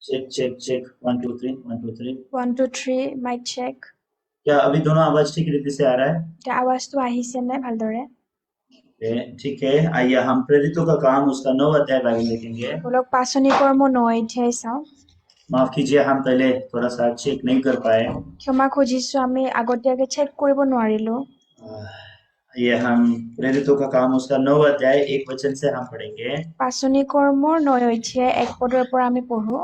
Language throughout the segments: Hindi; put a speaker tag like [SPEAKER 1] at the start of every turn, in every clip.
[SPEAKER 1] Check check check 1 2 3 1 2 3
[SPEAKER 2] 1 2 3 mic check
[SPEAKER 1] क्या अभी दोनों आवाज ठीक रीति से आ रहा है?
[SPEAKER 2] এতিয়া আৱাজটো আহিছে নে ভালদৰে
[SPEAKER 1] ठीक है, आइए हम प्रेरितों का काम उसका 9 अध्याय बाइबल देखेंगे।
[SPEAKER 2] বলক পাচনি কৰ্ম 9 অধ্যায় চাওঁ
[SPEAKER 1] माफ कीजिए, हम पहले थोड़ा सा चेक नहीं कर पाए।
[SPEAKER 2] ক্ষমা খুজিছো আমি আগতীয়াকে চেক কৰিব নোৱাৰিলো
[SPEAKER 1] ये हम प्रेरितों का काम उसका 9 अध्याय 1 वचन से हम पढ़ेंगे।
[SPEAKER 2] পাচনি কৰ্মৰ 9 অধ্যায় 1 পদৰ পৰা আমি পঢ়ো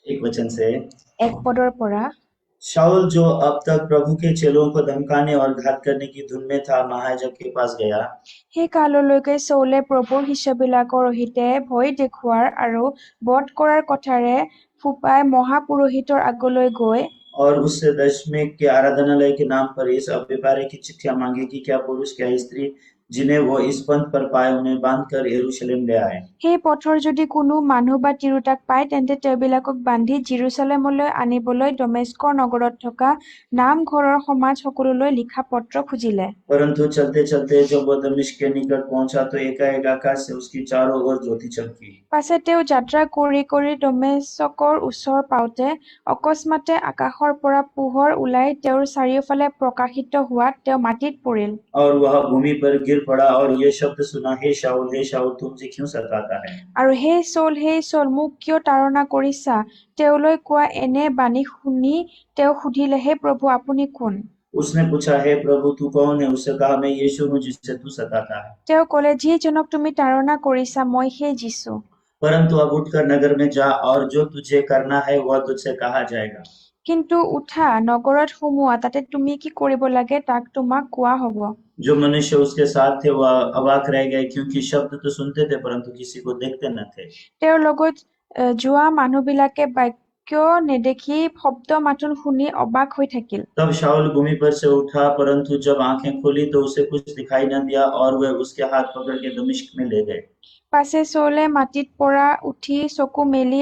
[SPEAKER 1] 1 वचन से
[SPEAKER 2] 1 পদৰ পৰা
[SPEAKER 1] शाऊल जो अब तक प्रभु के चेलों को धमकाने और घात करने की धुन में था, महायाजक के पास गया।
[SPEAKER 2] সেই কাললৈকে চৌলে প্ৰভুৰ শিষ্যবিলাকৰ সহিতে ভয় দেখুৱাৰ আৰু বধ কৰাৰ কথাৰে ফুপাই মহাপুৰোহিতৰ আগলৈ গৈ
[SPEAKER 1] और उससे दशमेक के आराधनालय के नाम पर इस अव्यपारे की चिट्ठियां मांगी कि क्या पुरुष क्या स्त्री जिन्हें वो इस पंथ पर पाए उन्हें बांधकर यरूशलेम ले आए।
[SPEAKER 2] সেই পথৰ যদি কোনো মানুহ বা তিৰোতাক পায় তেন্তে তেওঁবিলাকক বান্ধি জিৰচালেমলৈ আনিবলৈ দমেস্কৰ নগৰত থকা নামঘৰৰ সমাজ সকলোলৈ লিখা পত্ৰ খুজিলে
[SPEAKER 1] परंतु चलते चलते जब वह दमिश्क के निकट पहुंचा तो एकाएक आकाश से उसकी चारों ओर ज्योति चमकी।
[SPEAKER 2] পাছে তেওঁ যাত্ৰা কৰি কৰি দমেস্কৰ ওচৰ পাওঁতে অকস্মাতে আকাশৰ পৰা পোহৰ ওলাই তেওঁৰ চাৰিওফালে প্ৰকাশিত হোৱাত তেওঁ মাটিত পৰিল
[SPEAKER 1] और वह भूमि पर गिर पड़ा और ये शब्द सुना, हे शाऊल तुम मुझे क्यों सताता है।
[SPEAKER 2] আৰু সেই চৌল মোক কিয় তাড়না কৰিছা তেওঁলৈ কোৱা এনে বাণী শুনি তেওঁ সুধিলে হে প্ৰভু আপুনি কোন
[SPEAKER 1] उसने पूछा, हे प्रभु तू कौन है। उसने कहा, मैं यीशु हूँ जिससे तू सताता है।
[SPEAKER 2] তেওঁ ক'লে যিজনক তুমি তাড়না কৰিছা মই সেই যীশু
[SPEAKER 1] परंतु अब उठकर नगर में जा और जो तुझे करना है वह तुझसे कहा जाएगा।
[SPEAKER 2] কিন্তু উঠা নগৰত সোমোৱা তাতে তুমি কি কৰিব লাগে তাক তোমাক কোৱা হ'ব
[SPEAKER 1] जो मनुष्य उसके साथ थे वह अवाक रह गए, क्योंकि शब्द तो सुनते थे परंतु किसी को देखते न थे।
[SPEAKER 2] তেওঁৰ লগত যোৱা মানুহবিলাকে বাক্য নেदेखি শব্দ মাথোন শুনি অবাক হৈ থাকিল
[SPEAKER 1] तब शाऊल भूमि पर से उठा, परंतु जब आंखें खुली तो उसे कुछ दिखाई न दिया और वे उसके हाथ पकड़ के दमिश्क में ले गए।
[SPEAKER 2] পাছে চৌলে মাটিত পৰা উঠি চকু মেলি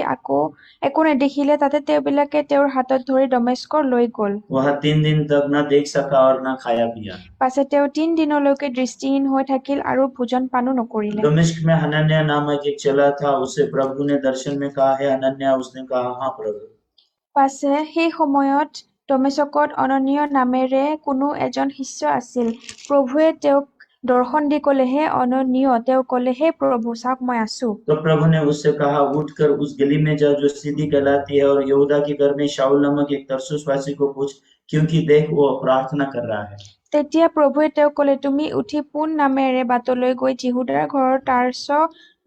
[SPEAKER 2] একো নেদেখিলে তাতে তেওঁবিলাকে তেওঁৰ হাতত ধৰি দমেস্কৰ লৈ গ'ল
[SPEAKER 1] वह 3 दिन तक न देख सका और न खाया पिया।
[SPEAKER 2] পাছে তেওঁ 3 দিনলৈকে দৃষ্টিহীন হৈ থাকিল আৰু ভোজন পানো নকৰিলে
[SPEAKER 1] दमिश्क में हनन्याह नामक एक चेला था। उसे प्रभु ने दर्शन में कहा, हे हनन्याह। उसने कहा, हाँ प्रभु।
[SPEAKER 2] পাছে সেই সময়ত দমেস্কত অননীয় নামেৰে কোনো এজন শিষ্য আছিল প্ৰভুৱে তেওঁক দৰ্শন দি ক'লে হে অননীয় তেওঁ ক'লে হে প্ৰভু চাওক মই আছো
[SPEAKER 1] तो प्रभु ने उससे कहा, उठकर उस गली में जा जो सीधी कहलाती है और यहूदा के घर में शाऊल नामक एक तरसुसवासी को पूछ, क्योंकि देख वो प्रार्थना कर रहा है।
[SPEAKER 2] তেতিয়া প্ৰভুৱে তেওঁক ক'লে তুমি উঠি পোন নামেৰে বাটলৈ গৈ যিহুদাৰ ঘৰৰ তাৰ্চ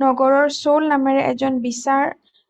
[SPEAKER 2] নগৰৰ চৌল নামেৰে এজন বিচাৰ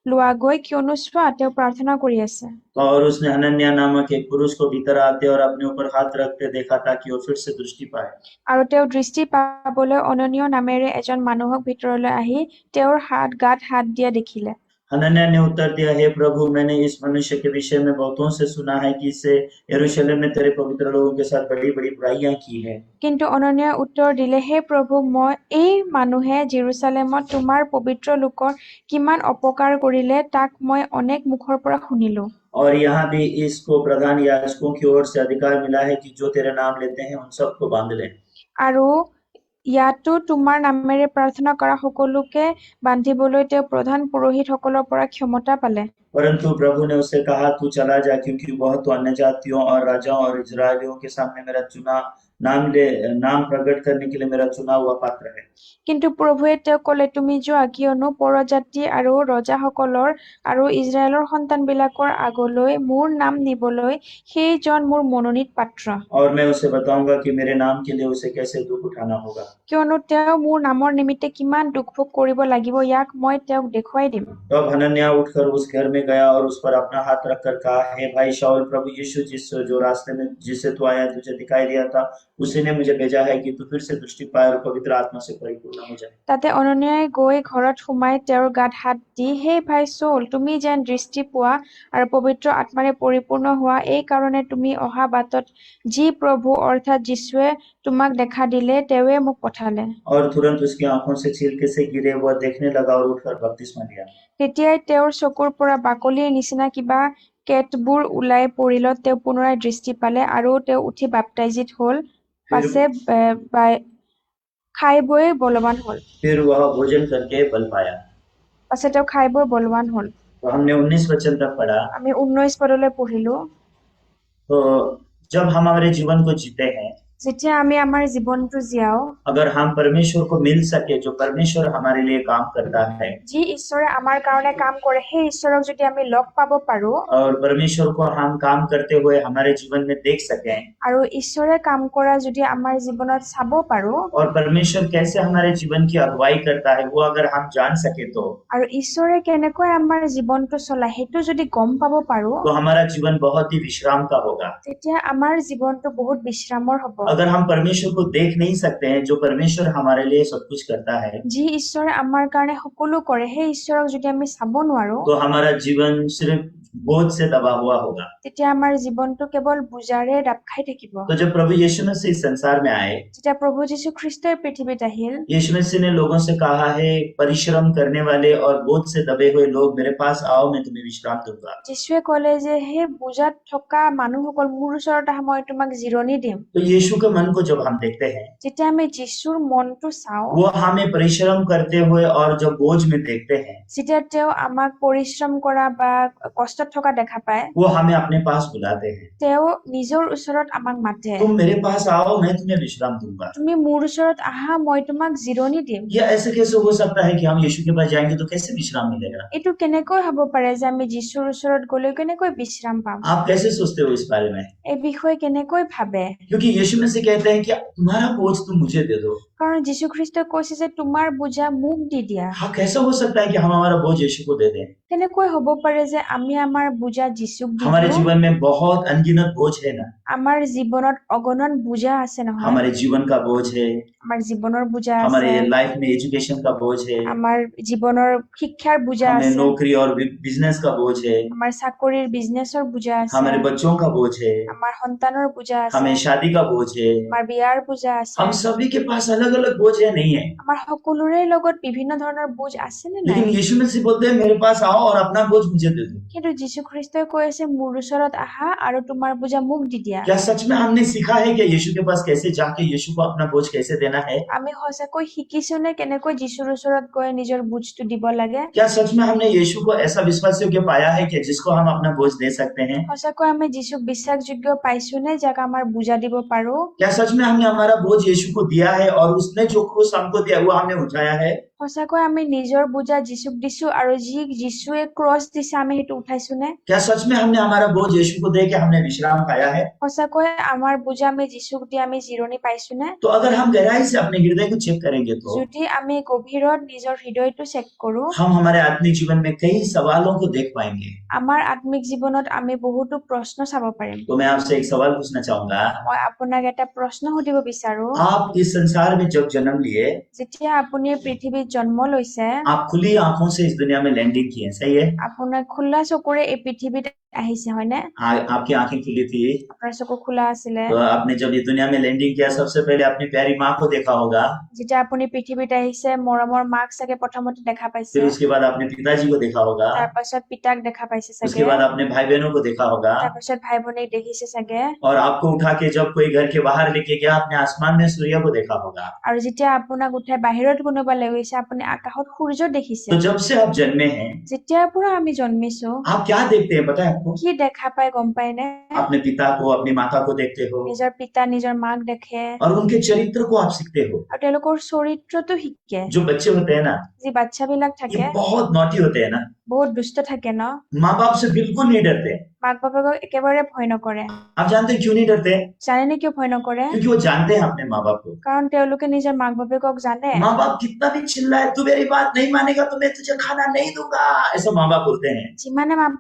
[SPEAKER 2] লোৱাগৈ কিয়নো চোৱা তেওঁ প্ৰাৰ্থনা কৰি আছে
[SPEAKER 1] और उसने हनन्याह नामक एक पुरुष को भीतर आते और अपने ऊपर हाथ रखते देखा ताकि वो फिर से दृष्टि पाए।
[SPEAKER 2] আৰু তেওঁ দৃষ্টি পাবলৈ অননীয় নামেৰে এজন মানুহক ভিতৰলৈ আহি তেওঁৰ গাত হাত দিয়া দেখিলে
[SPEAKER 1] हनन्याह ने उत्तर दिया, हे प्रभु मैंने इस मनुष्य के विषय में बहुतों से सुना है कि इसे यरूशलेम में तेरे पवित्र लोगों के साथ बड़ी बड़ी बुराइयां की है।
[SPEAKER 2] কিন্তু অননীয়াই উত্তৰ দিলে হে প্ৰভু মই এই মানুহে জেৰুচালেমত তোমাৰ পবিত্ৰ লোকৰ কিমান অপকাৰ কৰিলে তাক মই অনেক মুখৰ পৰা শুনিলো
[SPEAKER 1] और यहाँ भी इसको प्रधान याजकों की ओर से अधिकार मिला है कि जो तेरा नाम लेते हैं उन सबको बांध ले।
[SPEAKER 2] আৰু ইয়াতো তোমাৰ নামেৰে প্ৰাৰ্থনা কৰা সকলোকে বান্ধিবলৈ তেওঁ প্ৰধান পুৰোহিতসকলৰ পৰা ক্ষমতা পালে
[SPEAKER 1] परंतु प्रभु ने उससे कहा, तू चला जा, क्योंकि वह तो अन्य जातियों और राजाओं और इजरायलियों के सामने मेरा नाम प्रकट करने के लिए मेरा चुना हुआ पात्र है।
[SPEAKER 2] কিন্তু প্ৰভুৱে তেওঁক ক'লে তুমি যোৱা কিয়নো পৰজাতি আৰু ৰজাসকলৰ আৰু ইজৰাইলৰ সন্তানবিলাকৰ আগলৈ মোৰ নাম নিবলৈ সেইজন মোৰ মনোনীত পাত্ৰ
[SPEAKER 1] और मैं उसे बताऊंगा कि मेरे नाम के लिए उसे कैसे दुख उठाना होगा।
[SPEAKER 2] কিয়নো তেওঁ মোৰ নামৰ নিমিত্তে किमान দুখ ভোগ কৰিব লাগিব ইয়াক মই তেওঁক দেখুৱাই দিম
[SPEAKER 1] तब हनन्याह उठकर उस घर में गया और उस पर अपना हाथ रखकर कहा, हे भाई शाऊल, प्रभु यीशु जो रास्ते में जिससे तू आया तुझे दिखाई दिया था, उसी ने मुझे भेजा है कि तू फिर से दृष्टि पाए और पवित्र आत्मा से परिपूर्ण हो जाए।
[SPEAKER 2] তাতে অননীয়াই গৈ ঘৰত সোমাই তেওঁৰ গাত হাত দি হে ভাই চৌল তুমি যেন দৃষ্টি পোৱা আৰু পবিত্ৰ আত্মাৰে পৰিপূৰ্ণ হোৱা এই কাৰণে তুমি অহা বাটত যি প্ৰভু অৰ্থাৎ যীশুৱে তোমাক দেখা দিলে তেওঁৱে মোক পঠালে
[SPEAKER 1] और तुरंत उसकी आंखों से छिलके से गिरे, वह देखने लगा और उठकर बपतिस्मा लिया।
[SPEAKER 2] তেতিয়াই তেওঁৰ চকুৰ পৰা বাকলিৰ নিচিনা কিবা কেটবোৰ ওলাই পৰিলত তেওঁ পুনৰাই দৃষ্টি পালে আৰু তেওঁ উঠি বাপ্তাইজিত হ'ল পাছে খাই বৈ বলৱান হ'ল
[SPEAKER 1] फिर वह भोजन करके बल पाया।
[SPEAKER 2] পাছে তেওঁ খাই বৈ বলৱান হ'ল
[SPEAKER 1] तो हमने 19 वचन तक पढ़ा।
[SPEAKER 2] আমি 19 পদলৈ পঢ়িলো।
[SPEAKER 1] तो जब हम हमारे जीवन को जीते हैं,
[SPEAKER 2] যেতিয়া আমি আমাৰ জীৱনটো জীয়াও,
[SPEAKER 1] अगर हम परमेश्वर को मिल सके, जो परमेश्वर हमारे लिए काम करता है,
[SPEAKER 2] যি ঈশ্বৰে আমাৰ কাৰণে কাম কৰে সেই ঈশ্বৰক যদি আমি লগ পাব পাৰো
[SPEAKER 1] और परमेश्वर को हम काम करते हुए हमारे जीवन में देख सकें,
[SPEAKER 2] আৰু ঈশ্বৰে কাম কৰা যদি আমাৰ জীৱনত চাব পাৰো
[SPEAKER 1] और परमेश्वर कैसे हमारे जीवन की अगुवाई करता है वो अगर हम जान सके,
[SPEAKER 2] আৰু ঈশ্বৰে কেনেকৈ আমাৰ জীৱনটো চলায় সেইটো যদি গম পাব পাৰো
[SPEAKER 1] तो हमारा जीवन बहुत ही विश्राम का होगा।
[SPEAKER 2] তেতিয়া আমাৰ জীৱনটো বহুত বিশ্ৰামৰ হ'ব।
[SPEAKER 1] अगर हम परमेश्वर को देख नहीं सकते हैं, जो परमेश्वर हमारे लिए सब कुछ करता है,
[SPEAKER 2] যি ঈশ্বৰে আমাৰ কাৰণে সকলো কৰে সেই ঈশ্বৰক যদি আমি চাব নোৱাৰো
[SPEAKER 1] तो हमारा जीवन सिर्फ बोझ से दबा हुआ होगा।
[SPEAKER 2] তেতিয়া আমাৰ জীৱনটো কেৱল বোজাৰে ডাব খাই থাকিব।
[SPEAKER 1] तो जब प्रभु यीशु मसीह इस संसार में आए,
[SPEAKER 2] যেতিয়া প্ৰভু যীশু খ্ৰীষ্টই পৃথিৱীত আহিল,
[SPEAKER 1] यीशु मसीह ने लोगों से कहा है, परिश्रम करने वाले और बोझ से दबे हुए लोग मेरे पास आओ, मैं तुम्हें विश्राम दूंगा।
[SPEAKER 2] যীশুৱে ক'লে যে সেই বোজাত থকা মানুহসকল মোৰ ওচৰত আহা, মই তোমাক জিৰণি দিম।
[SPEAKER 1] तो यीशु के मन को जब हम देखते हैं,
[SPEAKER 2] যেতিয়া আমি যীশুৰ মনটো চাওঁ,
[SPEAKER 1] वो हमें परिश्रम करते हुए और जब बोझ में देखते हैं,
[SPEAKER 2] যেতিয়া তেওঁ আমাক পৰিশ্ৰম কৰা বা কষ্টত থকা দেখা পায়,
[SPEAKER 1] वो हमें अपने पास बुलाते हैं।
[SPEAKER 2] তেওঁ নিজৰ ওচৰত আমাক মাতে,
[SPEAKER 1] तुम मेरे पास आओ, मैं तुम्हें विश्राम दूंगा।
[SPEAKER 2] তুমি মোৰ ওচৰত আহা, মই তোমাক জিৰণি দিম।
[SPEAKER 1] ये ऐसे कैसे हो सकता है कि हम यीशु के पास जाएंगे तो कैसे विश्राम मिलेगा?
[SPEAKER 2] এইটো কেনেকৈ হ'ব পাৰে যে আমি যীশুৰ ওচৰত গ'লে কেনেকৈ বিশ্ৰাম পাম?
[SPEAKER 1] आप कैसे सोचते हो इस बारे में?
[SPEAKER 2] এই বিষয়ে কেনেকৈ ভাবে?
[SPEAKER 1] क्योंकि यीशु मसीह कहते हैं कि तुम्हारा बोझ तुम मुझे दे दो।
[SPEAKER 2] কাৰণ যীশু খ্ৰীষ্টই কৈছে যে তোমাৰ বোজা মোক দি দিয়া।
[SPEAKER 1] हाँ, कैसा हो सकता है कि हम हमारा बोझ यीशु को दे दें?
[SPEAKER 2] কেনেকৈ হ'ব পাৰে যে আমি আমাৰ বোজা যীশুক দি
[SPEAKER 1] हमारे
[SPEAKER 2] দিওঁ?
[SPEAKER 1] जीवन में बहुत अनगिनत बोझ है ना।
[SPEAKER 2] আমাৰ জীৱনত অগণন বোজা আছে নহয়।
[SPEAKER 1] हमारे जीवन का बोझ है,
[SPEAKER 2] আমাৰ জীৱনৰ বোজা
[SPEAKER 1] हमारे
[SPEAKER 2] আছে,
[SPEAKER 1] लाइफ में एजुकेशन का बोझ है,
[SPEAKER 2] আমাৰ জীৱনৰ শিক্ষাৰ বোজা
[SPEAKER 1] हमें
[SPEAKER 2] আছে,
[SPEAKER 1] नौकरी और बिजनेस का बोझ है,
[SPEAKER 2] আমাৰ চাকৰিৰ বিজনেছৰ বোজা আছে,
[SPEAKER 1] हमारे बच्चों का बोझ है,
[SPEAKER 2] আমাৰ সন্তানৰ বোজা আছে,
[SPEAKER 1] हमें शादी का बोझ है।
[SPEAKER 2] আমাৰ বিয়াৰ বোজা আছে।
[SPEAKER 1] हम सभी के पास अलग अलग बोझ है, नहीं है?
[SPEAKER 2] আমাৰ সকলোৰে লগত বিভিন্ন ধৰণৰ বোজ আছে নে নাই?
[SPEAKER 1] लेकिन यीशु मसीह बोलते हैं मेरे पास आओ और अपना बोझ मुझे दे दो।
[SPEAKER 2] কিন্তু যীশু খ্ৰীষ্টই কৈ আছে মোৰ ওচৰত আহা আৰু তোমাৰ বোজা মোক দি দিয়া।
[SPEAKER 1] क्या सच में हमने सीखा है कि यीशु के पास कैसे जाके यीशु को अपना बोझ कैसे देना है?
[SPEAKER 2] আমি সঁচাকৈ শিকিছো নে কেনেকৈ যীশুৰ ওচৰত গৈ নিজৰ বোজটো দিব লাগে?
[SPEAKER 1] क्या सच में हमने यीशु को ऐसा विश्वास योग्य पाया है कि जिसको हम अपना बोझ दे सकते हैं?
[SPEAKER 2] সঁচাকৈ আমি যীশুক বিশ্বাসযোগ্য পাইছো নে যাক আমাৰ বোজা দিব পাৰো?
[SPEAKER 1] क्या सच में हमने हमारा बोझ यीशु को दिया है और उसने जो क्रूस हमको दिया वो हमने उठाया है?
[SPEAKER 2] সঁচাকৈ আমি নিজৰ বোজা যীশুক দিছো আৰু যি যীশুৱে ক্ৰছ দিছে আমি সেইটো উঠাইছো নে?
[SPEAKER 1] क्या सच में हमने हमारा बोझ यीशु को दे के हमने विश्राम पाया है?
[SPEAKER 2] সঁচাকৈ আমাৰ বোজা আমি যীশুক দি আমি জিৰণি পাইছো নে?
[SPEAKER 1] तो अगर हम गहराई से अपने हृदय को चेक करेंगे तो
[SPEAKER 2] যদি আমি গভীৰত নিজৰ হৃদয়টো চেক কৰো,
[SPEAKER 1] हम हमारे आत्मिक जीवन में कई सवालों को देख पाएंगे।
[SPEAKER 2] আমাৰ আত্মিক জীৱনত আমি বহুতো প্ৰশ্ন চাব পাৰিম।
[SPEAKER 1] तो मैं आपसे एक सवाल पूछना चाहूंगा।
[SPEAKER 2] মই আপোনাক এটা প্ৰশ্ন সুধিব বিচাৰো।
[SPEAKER 1] आप इस संसार में जब जन्म लिए,
[SPEAKER 2] যেতিয়া আপুনি পৃথিৱীত জন্ম লৈছে,
[SPEAKER 1] आप खुली आंखों से इस दुनिया में लैंडिंग किए, सही है?
[SPEAKER 2] আপোনাৰ খোলা চকুৰে এই পৃথিৱীত আহিছে হয়নে?
[SPEAKER 1] आपकी आंखें खुली थी,
[SPEAKER 2] আপোনাৰ চকু খোলা আছিলে।
[SPEAKER 1] तो आपने जब ये दुनिया में लैंडिंग किया सबसे पहले अपनी प्यारी माँ को देखा होगा,
[SPEAKER 2] যেতিয়া আপুনি পৃথিৱীত আহিছে মৰমৰ মাক চাগে প্ৰথমতে দেখা পাইছে,
[SPEAKER 1] फिर उसके बाद अपने पिताजी को देखा होगा,
[SPEAKER 2] তাৰ পাছত পিতাক দেখা পাইছে চাগে,
[SPEAKER 1] उसके बाद अपने भाई बहनों को देखा होगा,
[SPEAKER 2] তাৰ পাছত ভাই ভনীক দেখিছে চাগে,
[SPEAKER 1] और आपको उठा के जब कोई घर के बाहर लेके गया अपने आसमान में सूर्य को देखा होगा।
[SPEAKER 2] আৰু যেতিয়া আপোনাক উঠাই বাহিৰত কোনোবা লৈ গৈছে আপুনি আকাশত সূৰ্য দেখিছে।
[SPEAKER 1] तो जब से आप जन्मे हैं,
[SPEAKER 2] যেতিয়াৰ পৰা আমি জন্মিছো
[SPEAKER 1] आप क्या देखते हैं पता है आपको?
[SPEAKER 2] কি দেখা পাই গম পাই নে?
[SPEAKER 1] अपने पिता को, अपनी माता को देखते हो
[SPEAKER 2] নিজৰ পিতা নিজৰ মাক দেখে
[SPEAKER 1] और उनके चरित्र को आप सीखते हो।
[SPEAKER 2] আৰু তেওঁলোকৰ চৰিত্ৰটো শিকে।
[SPEAKER 1] जो बच्चे होते हैं ना,
[SPEAKER 2] যি বাচ্চাবিলাক
[SPEAKER 1] ये
[SPEAKER 2] থাকে
[SPEAKER 1] बहुत नॉटी होते हैं ना,
[SPEAKER 2] বহুত দুষ্ট থাকে ন,
[SPEAKER 1] माँ बाप से बिल्कुल नहीं डरते।
[SPEAKER 2] মাক বাপেকক একেবাৰে ভয় নকৰে।
[SPEAKER 1] आप जानते हैं क्यों नहीं डरते?
[SPEAKER 2] জানেনে কিয় ভয় নকৰে?
[SPEAKER 1] क्योंकि वो जानते हैं अपने माँ बाप को।
[SPEAKER 2] কাৰণ তেওঁলোকে নিজৰ মাক বাপেকক জানে।
[SPEAKER 1] माँ बाप कितना भी चिल्लाए, तू मेरी बात नहीं मानेगा तो मैं तुझे खाना नहीं दूंगा, ऐसा माँ बाप बोलते हैं।
[SPEAKER 2] যিমানে মাক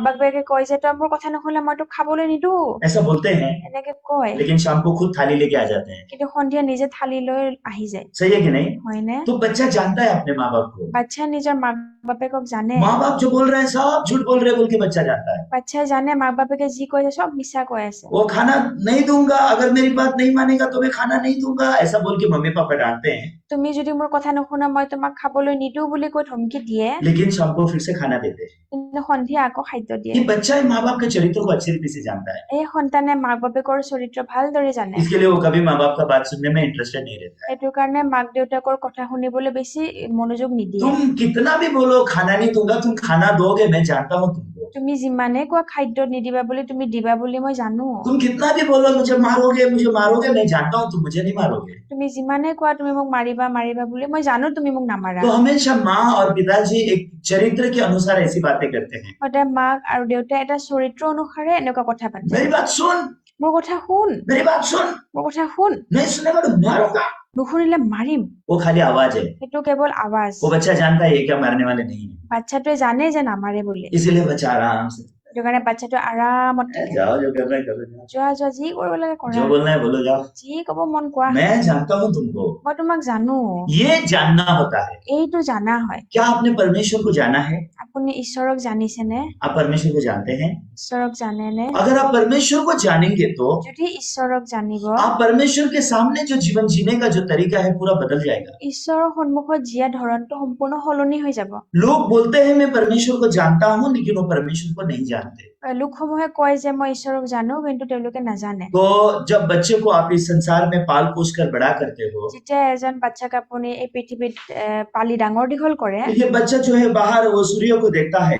[SPEAKER 2] বাপেকে কয় যে তই মোৰ কথা নুশুনিলে মই তোক খাবলৈ নিদো,
[SPEAKER 1] ऐसा बोलते हैं,
[SPEAKER 2] এনেকে কয়,
[SPEAKER 1] लेकिन शाम को खुद थाली लेके आ जाते हैं।
[SPEAKER 2] কিন্তু সন্ধিয়া নিজে থালি লৈ আহি যায়
[SPEAKER 1] सही है कि नहीं?
[SPEAKER 2] হয়নে?
[SPEAKER 1] तो बच्चा जानता है अपने माँ बाप को।
[SPEAKER 2] বাচ্চাই নিজৰ মাক বাপেকক জানে।
[SPEAKER 1] माँ बाप जो बोल रहे हैं सब झूठ बोल रहे हैं बोल के बच्चा जानता है।
[SPEAKER 2] বাচ্চাই জানে মাক বাপেকে যি কৈছে সব মিছা কৈ আছে।
[SPEAKER 1] वो खाना नहीं दूंगा, अगर मेरी बात नहीं मानेगा तो मैं खाना नहीं दूंगा, ऐसा बोल के मम्मी पापा डांटते हैं।
[SPEAKER 2] তুমি যদি মোৰ কথা নুশুনা মই তোমাক খাবলৈ নিদিওঁ বুলি কৈ ধমকি দিয়ে
[SPEAKER 1] लेकिन शाम को फिर से खाना देते हैं।
[SPEAKER 2] কিন্তু সন্ধিয়া আকৌ খাদ্য দিয়ে
[SPEAKER 1] ये बच्चा माँ बाप के चरित्र को अच्छी रीति से जानता है,
[SPEAKER 2] এই সন্তানে মাক বাপেকৰ চৰিত্ৰ ভালদৰে জানে
[SPEAKER 1] इसके लिए वो कभी माँ बाप का बात सुनने में इंटरेस्टेड नहीं रहता है।
[SPEAKER 2] সেইটো কাৰণে মাক দেউতাকৰ কথা শুনিবলৈ বেছি মনোযোগ নিদিয়ে
[SPEAKER 1] तुम कितना भी बोलो खाना नहीं दूंगा, तुम खाना दोगे, मैं जानता हूँ तुमको।
[SPEAKER 2] তুমি যিমানে কোৱা খাদ্য নিদিবা বুলি তুমি দিবা বুলি মই জানো
[SPEAKER 1] तुम कितना भी बोलो मुझे मारोगे, मैं जानता हूँ तुम मुझे नहीं मारोगे।
[SPEAKER 2] তুমি যিমানে কোৱা তুমি মোক মাৰিবা মাৰিবা বুলি মই জানো তুমি মোক নামাৰা
[SPEAKER 1] तो हमेशा माँ और पिताजी एक चरित्र के अनुसार ऐसी बातें करते हैं।
[SPEAKER 2] সদায় মাক আৰু দেউতাই এটা চৰিত্ৰ অনুসাৰে এনেকুৱা কথা পাতে
[SPEAKER 1] मेरी बात सुन,
[SPEAKER 2] মোৰ কথা শুন
[SPEAKER 1] मेरी बात सुन,
[SPEAKER 2] মোৰ কথা শুন
[SPEAKER 1] नहीं सुनेगा तो मारूंगा।
[SPEAKER 2] নুশুনিলে মাৰিম
[SPEAKER 1] वो खाली आवाज है,
[SPEAKER 2] সেইটো কেৱল আৱাজ
[SPEAKER 1] वो बच्चा जानता है ये क्या मारने वाले नहीं है,
[SPEAKER 2] বাচ্চাটোৱে জানে যে নামাৰে বুলি
[SPEAKER 1] इसीलिए बच्चा आराम से
[SPEAKER 2] সেইটো কাৰণে বাচ্চাটো আৰামত থাকে
[SPEAKER 1] जाओ, जो करना है करो, जाओ।
[SPEAKER 2] যোৱা যোৱা যি কৰিব লাগে কৰা
[SPEAKER 1] जो बोलना है बोलो, जाओ।
[SPEAKER 2] যি কব মন কোৱা
[SPEAKER 1] मैं जानता हूँ तुमको,
[SPEAKER 2] মই তোমাক জানো
[SPEAKER 1] ये जानना होता है।
[SPEAKER 2] এইটো জানা হয়
[SPEAKER 1] क्या आपने परमेश्वर को जाना है?
[SPEAKER 2] আপুনি ঈশ্বৰক জানিছেনে
[SPEAKER 1] आप परमेश्वर को जानते हैं?
[SPEAKER 2] ঈশ্বৰক জানেনে
[SPEAKER 1] अगर आप परमेश्वर को जानेंगे तो
[SPEAKER 2] যদি ঈশ্বৰক জানিব
[SPEAKER 1] आप परमेश्वर के सामने जो जीवन जीने का जो तरीका है पूरा बदल जाएगा।
[SPEAKER 2] ঈশ্বৰৰ সন্মুখত জীয়া ধৰণটো সম্পূৰ্ণ সলনি হৈ যাব
[SPEAKER 1] लोग बोलते हैं मैं परमेश्वर को जानता हूँ, लेकिन वो परमेश्वर को नहीं जानते।
[SPEAKER 2] লোকসমূহে কয় যে মই ঈশ্বৰক জানো কিন্তু তেওঁলোকে নাজানে
[SPEAKER 1] तो जब बच्चे को आप इस संसार में पाल पोस कर बड़ा करते हो,
[SPEAKER 2] যেতিয়া এজন বাচ্চাক আপুনি এই পৃথিৱীত পালি ডাঙৰ দীঘল কৰে
[SPEAKER 1] तो ये बच्चा जो है बाहर वो सूर्य को देखता है,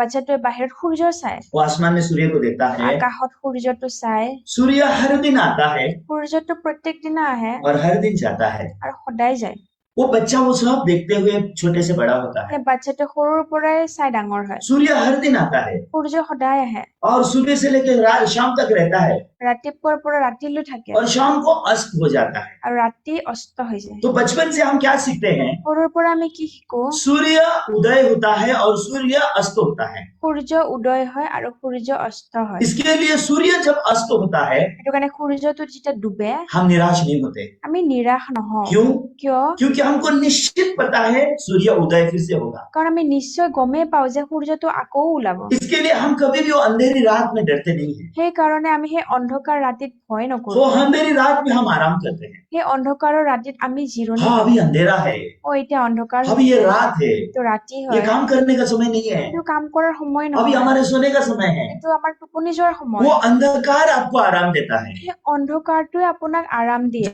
[SPEAKER 2] বাচ্চাটোৱে বাহিৰত সূৰ্য চায়
[SPEAKER 1] वो आसमान में सूर्य को देखता है।
[SPEAKER 2] আকাশত সূৰ্যটো চায়
[SPEAKER 1] सूर्य हर दिन आता है
[SPEAKER 2] সূৰ্যটো প্ৰত্যেক দিনা আহে
[SPEAKER 1] और हर दिन जाता है।
[SPEAKER 2] আৰু সদায় যায়
[SPEAKER 1] वो बच्चा वो सब देखते हुए छोटे से बड़ा होता है।
[SPEAKER 2] সেই বাচ্চাটো সৰুৰ পৰাই চাই ডাঙৰ হয়
[SPEAKER 1] सूर्य हर दिन आता है
[SPEAKER 2] সূৰ্য সদায় আহে
[SPEAKER 1] और सुबह से लेकर शाम तक रहता है
[SPEAKER 2] ৰাতিপুৱাৰ পৰা ৰাতিলৈ থাকে
[SPEAKER 1] और शाम को अस्त हो जाता है।
[SPEAKER 2] আৰু ৰাতি অস্ত হৈ যায়
[SPEAKER 1] तो बचपन से हम क्या सीखते हैं?
[SPEAKER 2] সৰুৰ পৰা আমি কি শিকো
[SPEAKER 1] सूर्य उदय होता है और सूर्य अस्त होता है।
[SPEAKER 2] সূৰ্য উদয় হয় আৰু সূৰ্য অস্ত হয়
[SPEAKER 1] इसके लिए सूर्य जब अस्त होता है
[SPEAKER 2] সেইটো কাৰণে সূৰ্যটো যেতিয়া ডুবে
[SPEAKER 1] हम निराश नहीं होते।
[SPEAKER 2] আমি নিৰাশ নহওঁ
[SPEAKER 1] क्यों?
[SPEAKER 2] কিয়
[SPEAKER 1] क्योंकि हमको निश्चित पता है सूर्य उदय फिर से होगा।
[SPEAKER 2] কাৰণ আমি নিশ্চয় গমেই পাওঁ যে সূৰ্যটো আকৌ ওলাব
[SPEAKER 1] इसके लिए हम कभी भी वो अंधेरी रात में डरते नहीं है।
[SPEAKER 2] সেইকাৰণে আমি সেই অন্ধকাৰ ৰাতিত ভয় নকৰো
[SPEAKER 1] वो अंधेरी रात में हम आराम करते हैं।
[SPEAKER 2] সেই অন্ধকাৰৰ ৰাতিত আমি জিৰণি
[SPEAKER 1] हाँ अभी अंधेरा है,
[SPEAKER 2] এতিয়া অন্ধকাৰ
[SPEAKER 1] अभी ये रात है,
[SPEAKER 2] এইটো ৰাতি
[SPEAKER 1] ये
[SPEAKER 2] হয়
[SPEAKER 1] काम करने का समय नहीं है,
[SPEAKER 2] এইটো কাম কৰাৰ সময়
[SPEAKER 1] अभी
[SPEAKER 2] নহয়
[SPEAKER 1] हमारे सोने का समय है।
[SPEAKER 2] এইটো আমাৰ টোপনি যোৱাৰ সময়
[SPEAKER 1] वो अंधकार आपको आराम देता है।
[SPEAKER 2] সেই অন্ধকাৰটোৱে আপোনাক আৰাম দিয়ে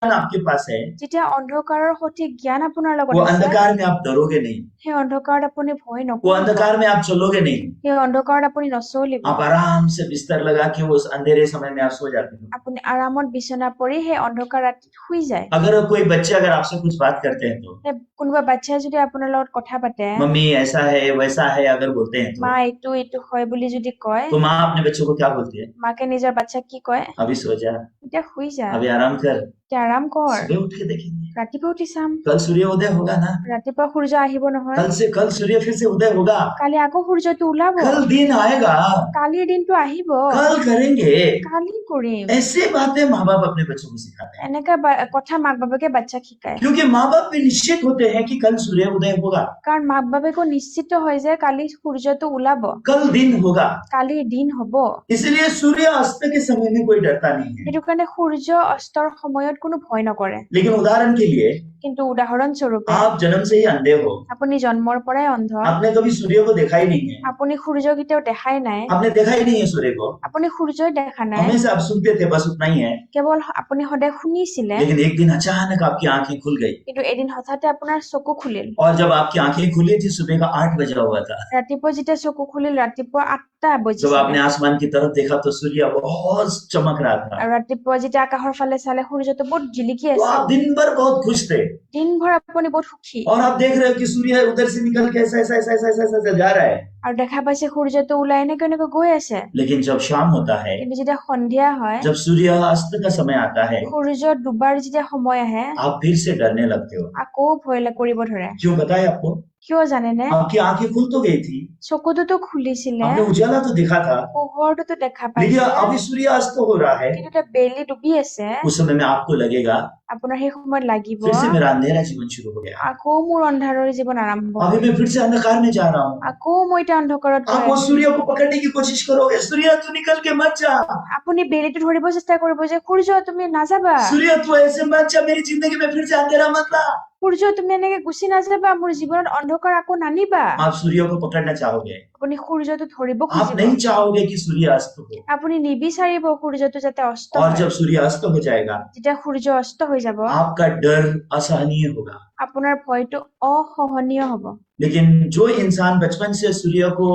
[SPEAKER 1] आपके पास है,
[SPEAKER 2] যেতিয়া অন্ধকাৰৰ সঠিক জ্ঞান আপোনাৰ লগত
[SPEAKER 1] वो
[SPEAKER 2] আছে
[SPEAKER 1] अंधकार में आप डरोगे नहीं,
[SPEAKER 2] সেই অন্ধকাৰত আপুনি ভয়
[SPEAKER 1] वो
[SPEAKER 2] নকৰিব
[SPEAKER 1] अंधकार में आप चलोगे नहीं।
[SPEAKER 2] সেই অন্ধকাৰত আপুনি নচলিব
[SPEAKER 1] आप आराम से बिस्तर लगा के वो उस अंधेरे समय में आप सो जाते हो।
[SPEAKER 2] আপুনি আৰামত বিচনা পৰি সেই অন্ধকাৰ ৰাতিত শুই যায়
[SPEAKER 1] अगर कोई बच्चे अगर आपसे कुछ बात करते हैं तो
[SPEAKER 2] সেই কোনোবা বাচ্চাই যদি আপোনাৰ লগত কথা পাতে
[SPEAKER 1] मम्मी ऐसा है वैसा है अगर बोलते हैं
[SPEAKER 2] মা এইটো এইটো হয় বুলি যদি কয়
[SPEAKER 1] तो माँ अपने बच्चों को क्या बोलती है?
[SPEAKER 2] মাকে নিজৰ বাচ্চাক কি কয়
[SPEAKER 1] अभी सो जा,
[SPEAKER 2] এতিয়া শুই যা
[SPEAKER 1] अभी आराम कर,
[SPEAKER 2] এতিয়া আৰাম কৰ
[SPEAKER 1] सुबह उठ के देखेंगे।
[SPEAKER 2] ৰাতিপুৱা উঠি চাম
[SPEAKER 1] कल सूर्य उदय होगा ना,
[SPEAKER 2] ৰাতিপুৱা সূৰ্য আহিব নহয়
[SPEAKER 1] कल सूर्य फिर से उदय होगा,
[SPEAKER 2] কালি আকৌ সূৰ্যটো ওলাব
[SPEAKER 1] कल दिन आएगा,
[SPEAKER 2] কালিৰ দিনটো আহিব
[SPEAKER 1] कल करेंगे।
[SPEAKER 2] কালি কৰিম
[SPEAKER 1] ऐसे बातें माँ बाप अपने बच्चों को सिखाते हैं,
[SPEAKER 2] এনেকা কথা মাক বাপেকে বাচ্চাক শিকায়
[SPEAKER 1] क्योंकि माँ बाप भी निश्चित होते हैं कि कल सूर्य उदय होगा,
[SPEAKER 2] কাৰণ মাক বাপেকো নিশ্চিত হয় যে কালি সূৰ্যটো ওলাব
[SPEAKER 1] कल दिन होगा।
[SPEAKER 2] কালিৰ দিন হব
[SPEAKER 1] इसलिए सूर्य अस्त के समय में कोई डरता नहीं है।
[SPEAKER 2] সেইটো কাৰণে সূৰ্য অস্তৰ সময়ত কোনো ভয় নকৰে
[SPEAKER 1] लेकिन उदाहरण के लिए
[SPEAKER 2] কিন্তু উদাহৰণস্বৰূপে
[SPEAKER 1] आप जन्म से ही अंधे हो,
[SPEAKER 2] আপুনি জন্মৰ পৰাই অন্ধ
[SPEAKER 1] आपने कभी सूर्य को देखा ही नहीं है,
[SPEAKER 2] আপুনি সূৰ্য কেতিয়াও দেখাই নাই
[SPEAKER 1] आपने देखा ही नहीं है सूर्य को,
[SPEAKER 2] আপুনি সূৰ্যই দেখা নাই
[SPEAKER 1] हमेशा आप सुनते थे बस उतना ही है।
[SPEAKER 2] কেৱল আপুনি সদায় শুনিছিলে
[SPEAKER 1] लेकिन एक दिन अचानक आपकी आंखें खुल गई
[SPEAKER 2] কিন্তু এদিন হঠাতে আপোনাৰ চকু খুলিল
[SPEAKER 1] और जब आपकी आंखें खुली थी सुबह का 8 बजा हुआ था।
[SPEAKER 2] ৰাতিপুৱা যেতিয়া চকু খুলিল ৰাতিপুৱা 8টা
[SPEAKER 1] जब
[SPEAKER 2] বজিছিল
[SPEAKER 1] आपने आसमान की तरफ देखा तो सूर्य बहुत चमक रहा था,
[SPEAKER 2] আৰু ৰাতিপুৱা যেতিয়া আকাশৰ ফালে চালে সূৰ্যটো বহুত জিলিকি
[SPEAKER 1] तो
[SPEAKER 2] আছে
[SPEAKER 1] आप दिन भर बहुत खुश थे
[SPEAKER 2] দিনভৰ আপুনি বহুত সুখী
[SPEAKER 1] और आप देख रहे हो कि सूर्य उधर से निकल के ऐसा ऐसा ऐसा ऐसा ऐसा ऐसा जा रहा है।
[SPEAKER 2] আৰু দেখা পাইছে সূৰ্যটো ওলাই এনেকৈ এনেকৈ গৈ আছে
[SPEAKER 1] लेकिन जब शाम होता है,
[SPEAKER 2] কিন্তু যেতিয়া সন্ধিয়া হয়
[SPEAKER 1] जब सूर्य अस्त का समय आता है,
[SPEAKER 2] সূৰ্য ডুবাৰ যেতিয়া সময় আহে
[SPEAKER 1] आप फिर से डरने लगते हो।
[SPEAKER 2] আকৌ ভয় কৰিব ধৰে
[SPEAKER 1] क्यों बताए आपको?
[SPEAKER 2] কিয় জানেনে
[SPEAKER 1] आपकी आंखें खुल तो गई थी,
[SPEAKER 2] চকুটোতো খুলিছিলে
[SPEAKER 1] आपने उजाला तो देखा था,
[SPEAKER 2] পোহৰটোতো দেখা
[SPEAKER 1] लेकिन
[SPEAKER 2] পাইছে
[SPEAKER 1] अभी सूर्यास्त हो रहा है।
[SPEAKER 2] কিন্তু এটা বেলি ডুবি আছে
[SPEAKER 1] उस समय में आपको लगेगा
[SPEAKER 2] আপোনাৰ সেই সময়ত লাগিব
[SPEAKER 1] फिर से मेरा अंधेरा जीवन शुरू हो गया,
[SPEAKER 2] আকৌ মোৰ অন্ধাৰৰ জীৱন আৰম্ভ
[SPEAKER 1] अभी
[SPEAKER 2] হ'ল
[SPEAKER 1] मैं फिर से अंधकार में जा रहा हूँ।
[SPEAKER 2] আকৌ মই এতিয়া অন্ধকাৰত গৈ
[SPEAKER 1] आप वो
[SPEAKER 2] আছো
[SPEAKER 1] सूर्य को पकड़ने की कोशिश करोगे, सूर्य तू निकल के मत जा,
[SPEAKER 2] আপুনি বেলিটো ধৰিব চেষ্টা কৰিব যে সূৰ্য তুমি নাযাবা
[SPEAKER 1] सूर्य तू ऐसे मत जा, मेरी जिंदगी में फिर से अंधेरा मत ला।
[SPEAKER 2] সূৰ্য তুমি এনেকে গুচি নাযাবা মোৰ জীৱনত অন্ধকাৰ আকৌ নানিবা
[SPEAKER 1] आप सूर्य को पकड़ना चाहोगे,
[SPEAKER 2] আপুনি সূৰ্যটো ধৰিব
[SPEAKER 1] आप
[SPEAKER 2] খুজিব
[SPEAKER 1] नहीं चाहोगे कि सूर्य अस्त हो,
[SPEAKER 2] আপুনি নিবিচাৰিব সূৰ্যটো যাতে অস্ত
[SPEAKER 1] और
[SPEAKER 2] হয়
[SPEAKER 1] जब सूर्य अस्त हो जाएगा
[SPEAKER 2] যেতিয়া সূৰ্য অস্ত হৈ যাব
[SPEAKER 1] आपका डर असहनीय होगा।
[SPEAKER 2] আপোনাৰ ভয়টো অসহনীয় হ'ব
[SPEAKER 1] लेकिन जो इंसान बचपन से सूर्य को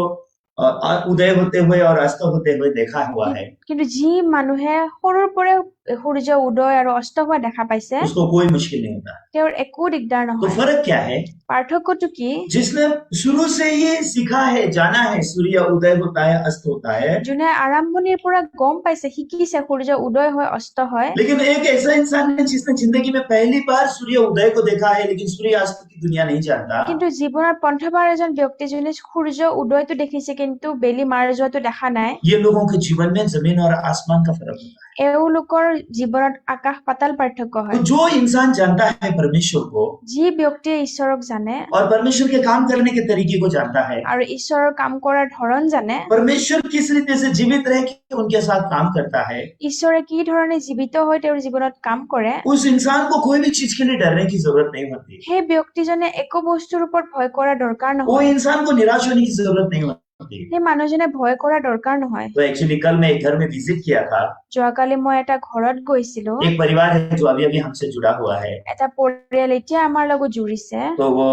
[SPEAKER 1] उदय होते हुए और अस्त होते हुए देखा हुआ है,
[SPEAKER 2] কিন্তু যি মানুহে সৰুৰ পৰাই সূৰ্য উদয় আৰু অস্ত হোৱা দেখা পাইছে
[SPEAKER 1] उसको कोई मुश्किल नहीं होता।
[SPEAKER 2] তেওঁৰ একো দিগদাৰ
[SPEAKER 1] तो
[SPEAKER 2] নহয়
[SPEAKER 1] फर्क क्या है?
[SPEAKER 2] পাৰ্থক্যটো কি
[SPEAKER 1] जिसने शुरू से ही सीखा है, जाना है सूर्य उदय होता है अस्त होता है,
[SPEAKER 2] যোনে আৰম্ভণিৰ পৰা গম পাইছে শিকিছে সূৰ্য উদয় হয় অস্ত হয়
[SPEAKER 1] लेकिन एक ऐसा इंसान है जिसने जिंदगी में पहली बार सूर्य उदय को देखा है लेकिन सूर्य अस्त की दुनिया नहीं जानता,
[SPEAKER 2] কিন্তু জীৱনত প্ৰথমবাৰ এজন ব্যক্তি যোনে সূৰ্য উদয়টো দেখিছে কিন্তু বেলি মাৰ যোৱাটো দেখা নাই
[SPEAKER 1] ये लोगों के जीवन में जमीन और आसमान का फर्क होता है।
[SPEAKER 2] এওঁলোকৰ জীৱনত আকাশ পাতাল পাৰ্থক্য
[SPEAKER 1] तो
[SPEAKER 2] হয়
[SPEAKER 1] जो इंसान जानता है परमेश्वर को
[SPEAKER 2] যি ব্যক্তিয়ে ঈশ্বৰক জানে
[SPEAKER 1] और परमेश्वर के काम करने के तरीके को जानता है,
[SPEAKER 2] আৰু ঈশ্বৰৰ কাম কৰাৰ ধৰণ জানে
[SPEAKER 1] परमेश्वर किस रीति से जीवित रह के उनके साथ काम करता है,
[SPEAKER 2] ঈশ্বৰে কি ধৰণে জীৱিত হৈ তেওঁৰ জীৱনত কাম কৰে
[SPEAKER 1] उस इंसान को कोई भी चीज के लिए डरने की जरूरत नहीं होती,
[SPEAKER 2] সেই ব্যক্তিজনে একো বস্তুৰ ওপৰত ভয় কৰা দৰকাৰ
[SPEAKER 1] वो
[SPEAKER 2] নহয়
[SPEAKER 1] इंसान को निराश होने की जरूरत नहीं होती।
[SPEAKER 2] সেই মানুহজনে ভয় কৰা দৰকাৰ নহয়
[SPEAKER 1] तो एक्चुअली कल मैं एक घर में विजिट किया था,
[SPEAKER 2] যোৱাকালি মই এটা ঘৰত গৈছিলো
[SPEAKER 1] एक परिवार है जो अभी अभी हमसे जुड़ा हुआ है,
[SPEAKER 2] এটা পৰিয়াল এতিয়া আমাৰ লগত জুৰিছে
[SPEAKER 1] तो वो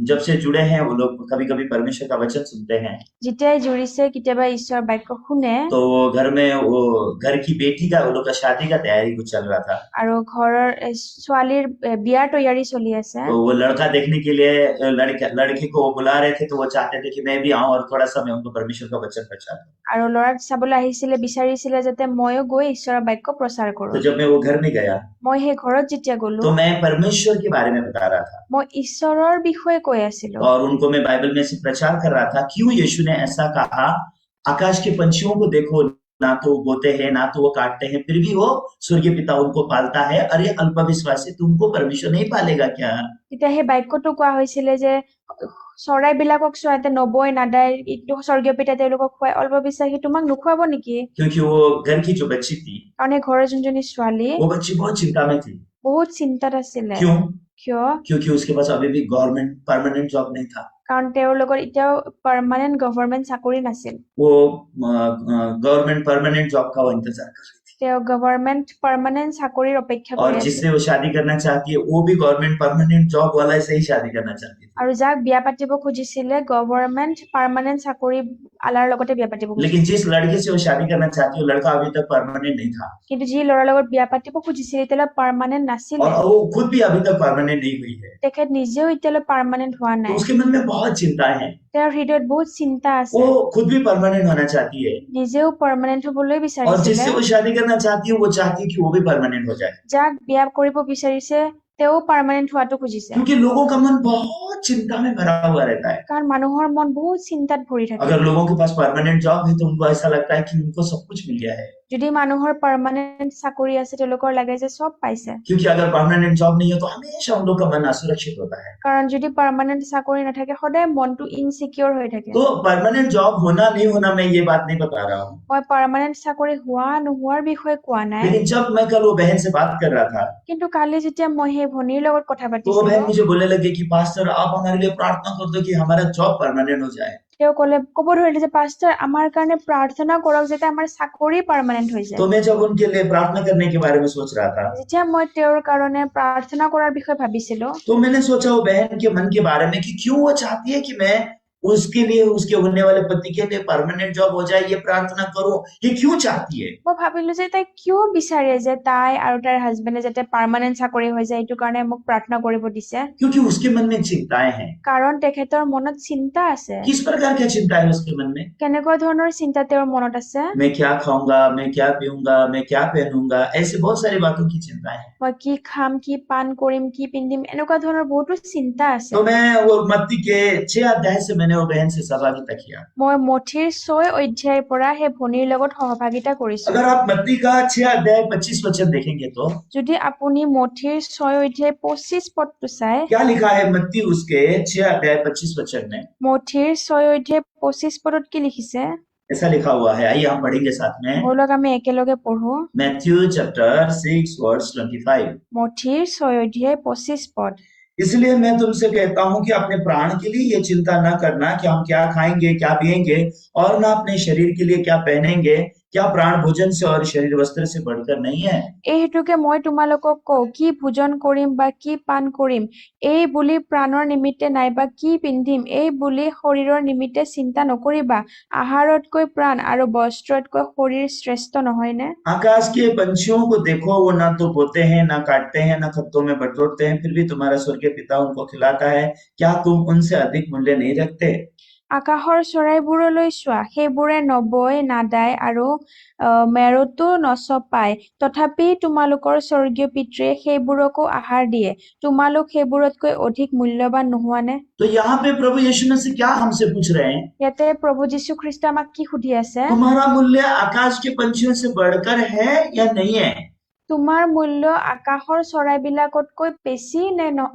[SPEAKER 1] जब से जुड़े हैं वो लोग कभी कभी परमेश्वर का वचन सुनते हैं,
[SPEAKER 2] যেতিয়াই জুৰিছে কেতিয়াবা ঈশ্বৰৰ বাক্য শুনে
[SPEAKER 1] तो वो घर में वो घर की बेटी का वो लोग का शादी का तैयारी कुछ चल रहा था,
[SPEAKER 2] আৰু घৰৰ ছোৱালীৰ বিয়াৰ তৈয়াৰী চলি আছে
[SPEAKER 1] तो वो लड़का देखने के लिए लड़के को वो बुला रहे थे, तो वो चाहते थे कि मैं भी आऊं और थोड़ा सा मैं उनको परमेश्वर का वचन प्रचार करूं।
[SPEAKER 2] আৰু ল'ৰাক চাবলৈ আহিছিলে বিচাৰিছিলে যাতে ময়ো গৈ ঈশ্বৰৰ বাক্য প্ৰচাৰ কৰো
[SPEAKER 1] तो जब मैं वो घर में गया
[SPEAKER 2] মই সেই ঘৰত যেতিয়া গলো
[SPEAKER 1] तो मैं परमेश्वर के बारे में बता रहा था
[SPEAKER 2] মই ঈশ্বৰৰ বিষয়ে কৈ আছিলো
[SPEAKER 1] और उनको मैं बाइबल में से प्रचार कर रहा था, क्यों यीशु ने ऐसा कहा, आकाश के पंछियों को देखो, ना तो वो बोते हैं ना तो वो काटते हैं, फिर भी वो स्वर्गीय पिता उनको पालता है, अरे अल्पविश्वासी तुमको परमेश्वर नहीं पालेगा क्या?
[SPEAKER 2] তেতিয়া সেই বাক্যটো কোৱা হৈছিলে যে চৰাইবিলাকক চোৱাতে নবৈ নাদাই কিন্তু স্বৰ্গীয় পিতাই তেওঁলোকক খুৱাই অল্প বিশ্বাসী তোমাক নোখোৱাব নেকি
[SPEAKER 1] क्योंकि वो घर की जो बच्ची थी
[SPEAKER 2] কাৰণ এই ঘৰৰ যোনজনী ছোৱালী
[SPEAKER 1] वो बच्ची बहुत चिंता में थी।
[SPEAKER 2] বহুত চিন্তাত আছিলে
[SPEAKER 1] क्यों?
[SPEAKER 2] কিয়
[SPEAKER 1] क्योंकि उसके पास अभी भी गवर्नमेंट परमानेंट जॉब नहीं था,
[SPEAKER 2] কাৰণ তেওঁৰ লগত এতিয়াও পাৰ্মানেন্ট গভৰ্ণমেন্ট চাকৰি নাছিল
[SPEAKER 1] वो गवर्नमेंट परमानेंट जॉब का वो इंतजार कर रही थी,
[SPEAKER 2] তেওঁ গভৰ্ণমেন্ট পাৰ্মানেন্ট চাকৰিৰ অপেক্ষা
[SPEAKER 1] और
[SPEAKER 2] কৰি আছিল
[SPEAKER 1] जिससे वो शादी करना चाहती है वो भी गवर्नमेंट परमानेंट जॉब वाला से ही शादी करना चाहती थी,
[SPEAKER 2] আৰু যাক বিয়া পাতিব খুজিছিলে গভৰ্ণমেন্ট পাৰ্মানেন্ট চাকৰি আলাৰ লগতে বিয়া পাতিব খুজিছিলে
[SPEAKER 1] लेकिन जिस लड़के से वो शादी करना चाहती है वो लड़का अभी तक परमानेंट नहीं था,
[SPEAKER 2] কিন্তু যি ল'ৰাৰ লগত বিয়া পাতিব খুজিছিলে এতিয়ালৈ পাৰ্মানেন্ট নাছিলে
[SPEAKER 1] और वो खुद भी अभी तक परमानेंट नहीं हुई है,
[SPEAKER 2] তেখেত নিজেও এতিয়ালৈ পাৰ্মানেন্ট হোৱা
[SPEAKER 1] तो
[SPEAKER 2] নাই
[SPEAKER 1] उसके मन में बहुत चिंताएं हैं,
[SPEAKER 2] তেওঁৰ হৃদয়ত বহুত চিন্তা আছে
[SPEAKER 1] वो खुद भी परमानेंट होना चाहती है,
[SPEAKER 2] নিজেও পাৰ্মানেন্ট হবলৈ
[SPEAKER 1] और
[SPEAKER 2] বিচাৰিছিলে
[SPEAKER 1] जिससे वो शादी करना चाहती है वो चाहती है कि वो भी परमानेंट हो जाए,
[SPEAKER 2] যাক বিয়া কৰিব বিচাৰিছে তেওঁ পাৰ্মানেন্ট হোৱাটো খুজিছে
[SPEAKER 1] क्योंकि लोगों का मन बहुत चिंता में भरा हुआ रहता है।
[SPEAKER 2] কাৰণ মানুহৰ মন বহুত চিন্তাত ভৰি থাকে
[SPEAKER 1] अगर लोगों के पास परमानेंट जॉब है तो उनको ऐसा लगता है कि उनको सब कुछ मिल गया है,
[SPEAKER 2] যদি মানুহৰ পাৰ্মানেন্ট চাকৰি আছে তেওঁলোকৰ লাগে যে সব পাইছে
[SPEAKER 1] क्योंकि अगर परमानेंट जॉब नहीं है तो हमेशा उन लोग का मन असुरक्षित होता है।
[SPEAKER 2] কাৰণ যদি পাৰ্মানেন্ট চাকৰি নাথাকে সদায় মনটো ইনসিকিউৰ হৈ থাকে
[SPEAKER 1] तो परमानेंट जॉब होना नहीं होना मैं ये बात नहीं बता रहा हूँ,
[SPEAKER 2] মই পাৰ্মানেন্ট চাকৰি হোৱা নোহোৱাৰ বিষয়ে কোৱা নাই
[SPEAKER 1] लेकिन जब मैं कल वो बहन से बात कर रहा था
[SPEAKER 2] কিন্তু কালি যেতিয়া মই সেই ভনীৰ লগত কথা
[SPEAKER 1] तो वो
[SPEAKER 2] পাতিছিলো
[SPEAKER 1] बहन मुझे बोलने लगे कि पास्टर आप हमारे लिए प्रार्थना कर दो कि हमारा जॉब परमानेंट हो जाए।
[SPEAKER 2] তেওঁ ক'ব ধৰিলে যে পাষ্টাৰ আমাৰ কাৰণে প্ৰাৰ্থনা কৰক যাতে আমাৰ চাকৰি পাৰ্মানেন্ট হৈ যায়
[SPEAKER 1] तो मैं जब उनके लिए प्रार्थना करने के बारे में सोच रहा था
[SPEAKER 2] যেতিয়া মই তেওঁৰ কাৰণে প্ৰাৰ্থনা কৰাৰ বিষয়ে ভাবিছিলো
[SPEAKER 1] तो मैंने सोचा वो बहन के मन के बारे में कि क्यों वो चाहती है कि मैं उसके लिए, उसके होने वाले पति के लिए परमानेंट जॉब हो जाए, ये प्रार्थना करो, ये क्यों चाहती है?
[SPEAKER 2] মই ভাবিলো যে তাই কিয় বিচাৰে যে তাই আৰু তাইৰ হাজবেণ্ডে যাতে পাৰ্মানেণ্ট চাকৰি হৈ যায়, এইটো কাৰণে মোক প্ৰাৰ্থনা কৰিব দিছে।
[SPEAKER 1] क्योंकि उसके मन में चिंताएं हैं।
[SPEAKER 2] কাৰণ তেখেতৰ মনত চিন্তা আছে।
[SPEAKER 1] किस प्रकार की चिंता है उसके मन में?
[SPEAKER 2] কেনেকুৱা ধৰণৰ চিন্তা তেওঁৰ মনত আছে?
[SPEAKER 1] मैं क्या खाऊंगा, मैं क्या पीऊंगा, मैं क्या पहनूंगा, ऐसे बहुत सारी बातों की चिंता है।
[SPEAKER 2] মই কি খাম, কি পান কৰিম, কি পিন্ধিম, এনেকুৱা ধৰণৰ বহুতো চিন্তা আছে।
[SPEAKER 1] तो मैं वो मत्ती के 6 अध्याय से मैंने वो बहन से सहभागिता किया।
[SPEAKER 2] মই মথিৰ 6 অধ্যায়ৰ পৰা সেই ভনীৰ লগত সহভাগিতা কৰিছো।
[SPEAKER 1] अगर आप मत्ती का 6 अध्याय 25 वचन देखेंगे तो
[SPEAKER 2] যদি আপুনি মথিৰ 6 অধ্যায় 25 পদটো চাই,
[SPEAKER 1] क्या लिखा है मत्ती उसके 6 अध्याय 25 वचन में?
[SPEAKER 2] মথিৰ 6 অধ্যায় 25 পদত কি লিখিছে?
[SPEAKER 1] ऐसा लिखा हुआ है, आइए हम पढ़ेंगे साथ में।
[SPEAKER 2] বলক আমি একেলগে পঢ়ো।
[SPEAKER 1] Matthew chapter 6 verse 25।
[SPEAKER 2] মথিৰ 6 অধ্যায় 25 পদ।
[SPEAKER 1] इसलिए मैं तुमसे कहता हूं कि अपने प्राण के लिए ये चिंता न करना कि हम क्या खाएंगे, क्या पिएंगे, और न अपने शरीर के लिए क्या पहनेंगे। क्या प्राण भोजन से और शरीर वस्त्र से बढ़कर नहीं है?
[SPEAKER 2] এই হেতুকে মই তোমালোকক কওঁ, কি ভোজন কৰিম বা কি পান কৰিম, এই বুলি প্ৰাণৰ নিমিত্তে নাইবা কি পিন্ধিম, এই বুলি শৰীৰৰ নিমিত্তে চিন্তা নকৰিবা। আহাৰতকৈ প্ৰাণ আৰু বস্ত্ৰতকৈ শৰীৰ শ্ৰেষ্ঠ নহয়নে?
[SPEAKER 1] आकाश के पंछियों को देखो, वो ना तो बोते हैं, ना काटते हैं, ना खत्तों में बटोरते हैं, फिर भी तुम्हारा स्वर्गीय पिता उनको खिलाता है। क्या तुम उनसे अधिक मूल्य नहीं रखते?
[SPEAKER 2] আকাশৰ চৰাইবোৰলৈ চোৱা, সেইবোৰে নবয়, নাদায় আৰু মেৰতো নচপায়, তথাপি তোমালোকৰ স্বৰ্গীয় পিতৃয়ে সেইবোৰকো আহাৰ দিয়ে। তোমালোক সেইবোৰতকৈ অধিক মূল্যৱান নোহোৱানে?
[SPEAKER 1] तो यहाँ पे प्रभु यीशु मसीह क्या हमसे पूछ रहे हैं?
[SPEAKER 2] ইয়াতে প্ৰভু যীশু খ্ৰীষ্ট আমাক কি সুধি আছে?
[SPEAKER 1] तुम्हारा मूल्य आकाश के पंछियों से बढ़कर है या नहीं है?
[SPEAKER 2] তোমাৰ মূল্য আকাশৰ চৰাইবিলাকতকৈ বেছি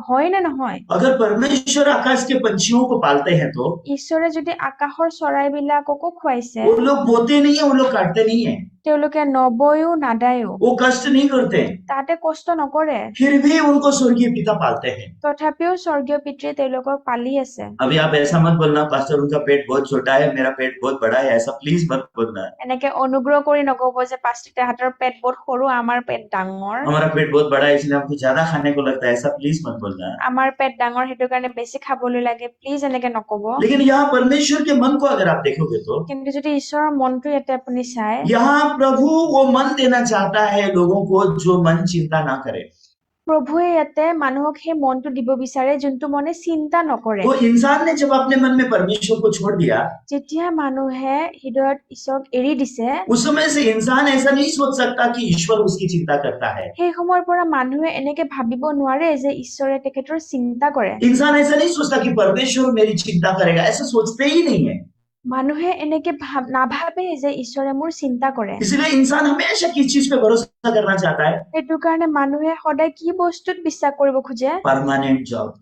[SPEAKER 2] হয় নে নহয়?
[SPEAKER 1] अगर परमेश्वर आकाश के पंछियों को पालते हैं तो
[SPEAKER 2] ঈশ্বৰে যদি আকাশৰ চৰাইবিলাককো খুৱাইছে,
[SPEAKER 1] वो लोग बोते नहीं है, वो लोग काटते नहीं है,
[SPEAKER 2] তেওঁলোকে নবয়ো নাদায়ো,
[SPEAKER 1] वो कष्ट नहीं करते,
[SPEAKER 2] তাতে কষ্ট নকৰে,
[SPEAKER 1] फिर भी उनको स्वर्गीय पिता पालते हैं।
[SPEAKER 2] তথাপিও স্বৰ্গীয় পিতৃয়ে তেওঁলোকক পালি আছে।
[SPEAKER 1] अभी आप ऐसा मत बोलना, पास्टर उनका पेट बहुत छोटा है, मेरा पेट बहुत बड़ा है, ऐसा प्लीज मत बोलना।
[SPEAKER 2] এনেকে অনুগ্ৰহ কৰি নকব যে পাষ্টিতে হাতৰ পেট বহুত সৰু, আমাৰ পেট ডাঙৰ,
[SPEAKER 1] हमारा पेट बहुत बड़ा है इसलिए हमको ज्यादा खाने को लगता है, ऐसा प्लीज मत बोलना।
[SPEAKER 2] আমাৰ পেট ডাঙৰ সেইটো কাৰণে বেছি খাবলৈ লাগে, প্লিজ এনেকে নকব।
[SPEAKER 1] लेकिन यहाँ परमेश्वर के मन को अगर आप देखोगे तो
[SPEAKER 2] কিন্তু যদি ঈশ্বৰৰ মনটো ইয়াতে আপুনি চাই,
[SPEAKER 1] यहाँ प्रभु वो मन देना चाहता है लोगों को जो मन चिंता ना करे।
[SPEAKER 2] প্ৰভুৱে ইয়াতে মানুহক সেই মনটো দিব বিচাৰে যোনটো মনে চিন্তা নকৰে।
[SPEAKER 1] वो इंसान ने जब अपने मन में परमेश्वर को छोड़ दिया,
[SPEAKER 2] যেতিয়া মানুহে হৃদয়ত ঈশ্বৰক এৰি দিছে,
[SPEAKER 1] उस समय से इंसान ऐसा नहीं सोच सकता कि ईश्वर उसकी चिंता करता है।
[SPEAKER 2] সেই সময়ৰ পৰা মানুহে এনেকে ভাবিব নোৱাৰে যে ঈশ্বৰে তেখেতৰ চিন্তা কৰে।
[SPEAKER 1] इंसान ऐसा नहीं सोचता कि परमेश्वर मेरी चिंता करेगा, ऐसा सोचते ही नहीं है।
[SPEAKER 2] মানুহে এনেকে নাভাবে যে ঈশ্বৰে মোৰ চিন্তা কৰে।
[SPEAKER 1] इसलिए इंसान हमेशा किस चीज पे भरोसा करना चाहता है?
[SPEAKER 2] সেইটো কাৰণে মানুহে সদায় কি বস্তুত বিশ্বাস কৰিব খোজে?
[SPEAKER 1] Permanent job.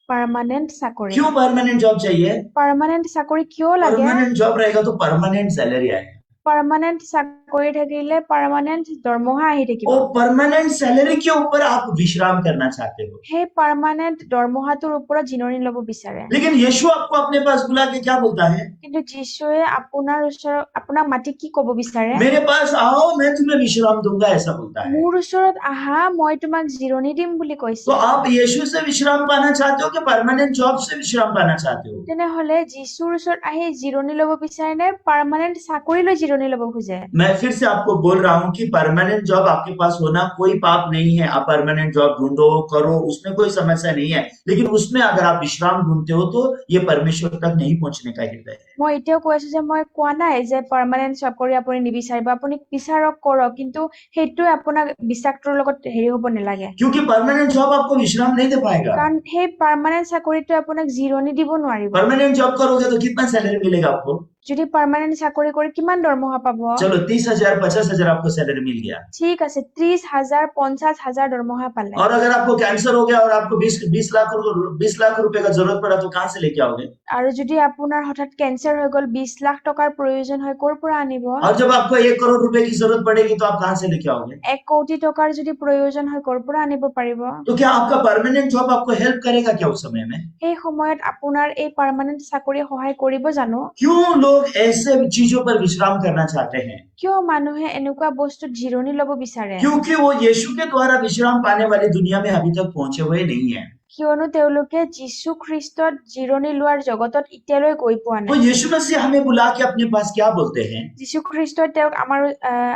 [SPEAKER 2] পাৰ্মানেণ্ট চাকৰি।
[SPEAKER 1] क्यों परमानेंट जॉब चाहिए?
[SPEAKER 2] পাৰ্মানেণ্ট চাকৰি কিয় লাগে?
[SPEAKER 1] परमानेंट जॉब रहेगा तो परमानेंट सैलरी आएगा।
[SPEAKER 2] পাৰ্মানেণ্ট চাকৰি থাকিলে পাৰ্মানেণ্ট দৰমহা আহি থাকিব।
[SPEAKER 1] वो परमानेंट सैलरी के ऊपर आप विश्राम करना चाहते हो,
[SPEAKER 2] সেই পাৰ্মানেণ্ট দৰমহাটোৰ ওপৰত জিৰণি ল'ব বিচাৰে।
[SPEAKER 1] लेकिन यीशु आपको अपने पास बुला के क्या बोलता है?
[SPEAKER 2] কিন্তু যীশুৱে আপোনাৰ ওচৰত আপোনাক মাতি কি ক'ব বিচাৰে?
[SPEAKER 1] मेरे पास आओ, मैं तुम्हें विश्राम दूंगा, ऐसा बोलता है।
[SPEAKER 2] মোৰ ওচৰত আহা, মই তোমাক জিৰণি দিম বুলি কৈছে।
[SPEAKER 1] तो आप यीशु से विश्राम पाना चाहते हो कि परमानेंट जॉब से विश्राम पाना चाहते हो?
[SPEAKER 2] তেনেহলে যীশুৰ ওচৰত আহি জিৰণি ল'ব বিচাৰে নে পাৰ্মানেণ্ট চাকৰিলৈ জিৰণি ল'ব খোজে?
[SPEAKER 1] मैं फिर से आपको बोल रहा हूँ कि परमानेंट जॉब आपके पास होना कोई पाप नहीं है। आप परमानेंट जॉब ढूंढो, करो, उसमें कोई समस्या नहीं है, लेकिन उसमें अगर आप विश्राम ढूंढते हो तो ये परमेश्वर तक नहीं पहुंचने का हृदय है।
[SPEAKER 2] মই এতিয়াও কৈ আছো যে মই কোৱা নাই যে পাৰ্মানেণ্ট চাকৰি আপুনি নিবিচাৰিব, আপুনি বিচাৰক কৰক, কিন্তু সেইটোৱে আপোনাক বিশ্বাসটোৰ লগত হেৰি হ'ব নালাগে।
[SPEAKER 1] क्योंकि परमानेंट जॉब आपको विश्राम नहीं दे पाएगा।
[SPEAKER 2] কাৰণ সেই পাৰ্মানেণ্ট চাকৰিটোৱে আপোনাক জিৰণি দিব নোৱাৰিব।
[SPEAKER 1] परमानेंट जॉब करोगे तो कितना सैलरी मिलेगा आपको?
[SPEAKER 2] যদি পাৰ্মানেণ্ট চাকৰি কৰি কিমান দৰমহা পাব?
[SPEAKER 1] चलो 30,000 50,000 आपको सैलरी मिल गया।
[SPEAKER 2] ঠিক আছে, 30,000 50,000 দৰমহা পালে।
[SPEAKER 1] और अगर आपको कैंसर हो गया और आपको 20 लाख रुपए का जरूरत पड़ा तो कहाँ से लेके आओगे?
[SPEAKER 2] আৰু যদি আপোনাৰ হঠাৎ কেঞ্চাৰ হৈ গ'ল, 20 লাখ টকাৰ প্ৰয়োজন হয়, ক'ৰ পৰা আনিব?
[SPEAKER 1] और जब आपको 1 करोड़ रुपए की जरूरत पड़ेगी तो आप कहाँ से लेके आओगे?
[SPEAKER 2] 1 কোটি টকাৰ যদি প্ৰয়োজন হয়, ক'ৰ পৰা আনিব পাৰিব?
[SPEAKER 1] तो क्या आपका परमानेंट जॉब आपको हेल्प करेगा क्या उस समय में?
[SPEAKER 2] সেই সময়ত আপোনাৰ এই পাৰ্মানেণ্ট চাকৰি সহায় কৰিব জানো?
[SPEAKER 1] क्यों लोग ऐसे चीजों पर विश्राम करना चाहते हैं?
[SPEAKER 2] কিয় মানুহে এনেকুৱা বস্তুত জিৰণি ল'ব বিচাৰে?
[SPEAKER 1] क्योंकि वो यीशु के द्वारा विश्राम पाने वाली दुनिया में अभी तक पहुंचे हुए नहीं है।
[SPEAKER 2] কিয়নো তেওঁলোকে যীশু খ্ৰীষ্টত জিৰণি লোৱাৰ জগতত এতিয়ালৈ গৈ পোৱা
[SPEAKER 1] तो
[SPEAKER 2] নাই।
[SPEAKER 1] यीशु मसीह हमें बुला के अपने पास क्या बोलते हैं?
[SPEAKER 2] যীশু খ্ৰীষ্টই তেওঁক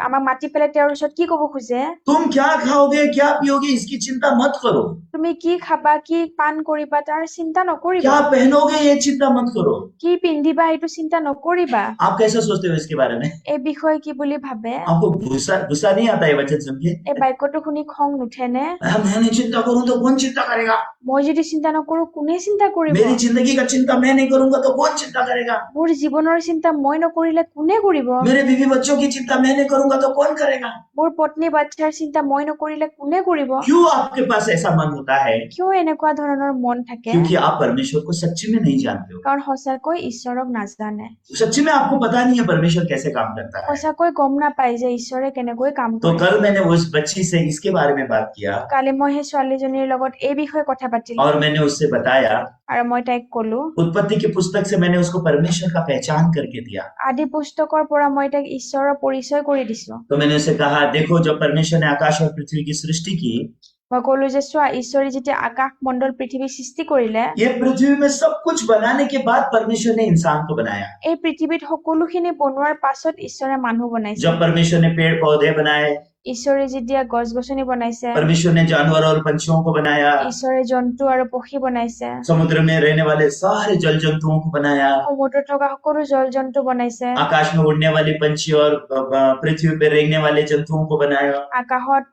[SPEAKER 2] আমাক মাতি পেলাই তেওঁৰ ওচৰত কি ক'ব খোজে?
[SPEAKER 1] तुम क्या खाओगे क्या पियोगे इसकी चिंता मत करो,
[SPEAKER 2] তুমি কি খাবা, কি পান কৰিবা তাৰ চিন্তা নকৰিবা।
[SPEAKER 1] क्या पहनोगे ये चिंता मत करो।
[SPEAKER 2] কি পিন্ধিবা এইটো চিন্তা নকৰিবা।
[SPEAKER 1] आप कैसे सोचते हो इसके बारे में?
[SPEAKER 2] এই বিষয়ে কি বুলি ভাবে?
[SPEAKER 1] आपको गुस्सा गुस्सा नहीं आता है वचन सुन के?
[SPEAKER 2] এই বাক্যটো শুনি খং নুঠেনে?
[SPEAKER 1] मैं नहीं चिंता करूं तो कौन चिंता करेगा?
[SPEAKER 2] মই যদি চিন্তা নকৰো কোনে চিন্তা কৰিব?
[SPEAKER 1] मेरी जिंदगी का चिंता मैं नहीं करूंगा तो कौन चिंता करेगा?
[SPEAKER 2] মোৰ জীৱনৰ চিন্তা মই নকৰিলে কোনে কৰিব?
[SPEAKER 1] मेरे बीवी बच्चों की चिंता मैं नहीं करूंगा तो कौन करेगा?
[SPEAKER 2] মোৰ পত্নী বাচ্চাৰ চিন্তা মই নকৰিলে কোনে কৰিব?
[SPEAKER 1] क्यों आपके पास ऐसा मन होता है?
[SPEAKER 2] কিয় এনেকুৱা ধৰণৰ মন থাকে?
[SPEAKER 1] क्योंकि आप परमेश्वर को सच्ची में नहीं जानते हो।
[SPEAKER 2] কাৰণ সঁচাকৈ ঈশ্বৰক নাজানে।
[SPEAKER 1] सच्ची में आपको पता नहीं है परमेश्वर कैसे काम करता है।
[SPEAKER 2] সঁচাকৈ গম নাপায় যে ঈশ্বৰে কেনেকৈ কাম
[SPEAKER 1] तो
[SPEAKER 2] কৰে।
[SPEAKER 1] कल मैंने उस बच्ची से इसके बारे में बात किया
[SPEAKER 2] কালি মই সেই ছোৱালীজনীৰ লগত এই বিষয়ে কথা পাতিলো
[SPEAKER 1] और मैंने उससे बताया,
[SPEAKER 2] আৰু মই তাইক কলো
[SPEAKER 1] उत्पत्ति की पुस्तक से मैंने उसको परमेश्वर का पहचान करके दिया।
[SPEAKER 2] আদি পুস্তকৰ পৰা মই তাইক ঈশ্বৰৰ পৰিচয় কৰি দিছো।
[SPEAKER 1] तो मैंने उसे कहा, देखो जब परमेश्वर ने आकाश और पृथ्वी की सृष्टि की,
[SPEAKER 2] মই কলো যে চোৱা ঈশ্বৰে যেতিয়া আকাশ মণ্ডল পৃথিৱী সৃষ্টি কৰিলে
[SPEAKER 1] ये पृथ्वी में सब कुछ बनाने के बाद परमेश्वर ने इंसान को बनाया।
[SPEAKER 2] এই পৃথিৱীত সকলোখিনি বনোৱাৰ পাছত ঈশ্বৰে মানুহ বনাইছে।
[SPEAKER 1] जब परमेश्वर ने पेड़ पौधे बनाए,
[SPEAKER 2] ঈশ্বৰে যেতিয়া গছ গছনি বনাইছে,
[SPEAKER 1] परमेश्वर ने जानवर और पंछियों को बनाया,
[SPEAKER 2] ঈশ্বৰে জন্তু আৰু পক্ষী বনাইছে,
[SPEAKER 1] समुद्र में रहने वाले सारे जल जंतुओं को बनाया,
[SPEAKER 2] সমুদ্ৰত থকা সকলো জল জন্তু বনাইছে,
[SPEAKER 1] आकाश में उड़ने वाले पंछी और पृथ्वी पर रहने वाले जंतुओं को बनाया,
[SPEAKER 2] আকাশত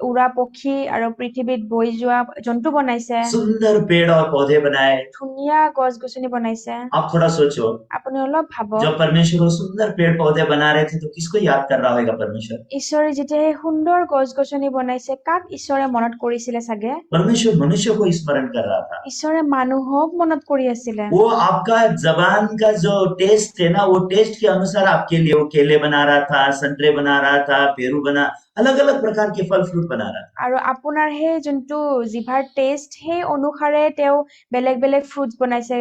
[SPEAKER 2] উৰা পক্ষী আৰু পৃথিৱীত বৈ যোৱা জন্তু বনাইছে,
[SPEAKER 1] सुंदर पेड़ और पौधे बनाए।
[SPEAKER 2] ধুনীয়া গছ গছনি বনাইছে।
[SPEAKER 1] आप थोड़ा सोचो,
[SPEAKER 2] আপুনি অলপ ভাবক,
[SPEAKER 1] जब परमेश्वर वो सुंदर पेड़ पौधे बना रहे थे तो किसको याद कर रहा होगा परमेश्वर?
[SPEAKER 2] ঈশ্বৰে যেতিয়া এই সুন্দৰ গছ গছনি বনাইছে কাক ঈশ্বৰে মনত কৰিছিলে চাগে?
[SPEAKER 1] परमेश्वर मनुष्य को स्मरण कर रहा था।
[SPEAKER 2] ঈশ্বৰে মানুহক মনত কৰি আছিলে।
[SPEAKER 1] वो आपका जबान का जो टेस्ट है ना, वो टेस्ट के अनुसार आपके लिए वो केले बना रहा था, संतरे बना रहा था, पेरू बना, अलग अलग प्रकार के फल फ्रूट बना रहा था।
[SPEAKER 2] আৰু আপোনাৰ সেই যোনটো জিভাৰ টেষ্ট সেই অনুসাৰে তেওঁ বেলেগ বেলেগ ফ্ৰুটছ বনাইছে,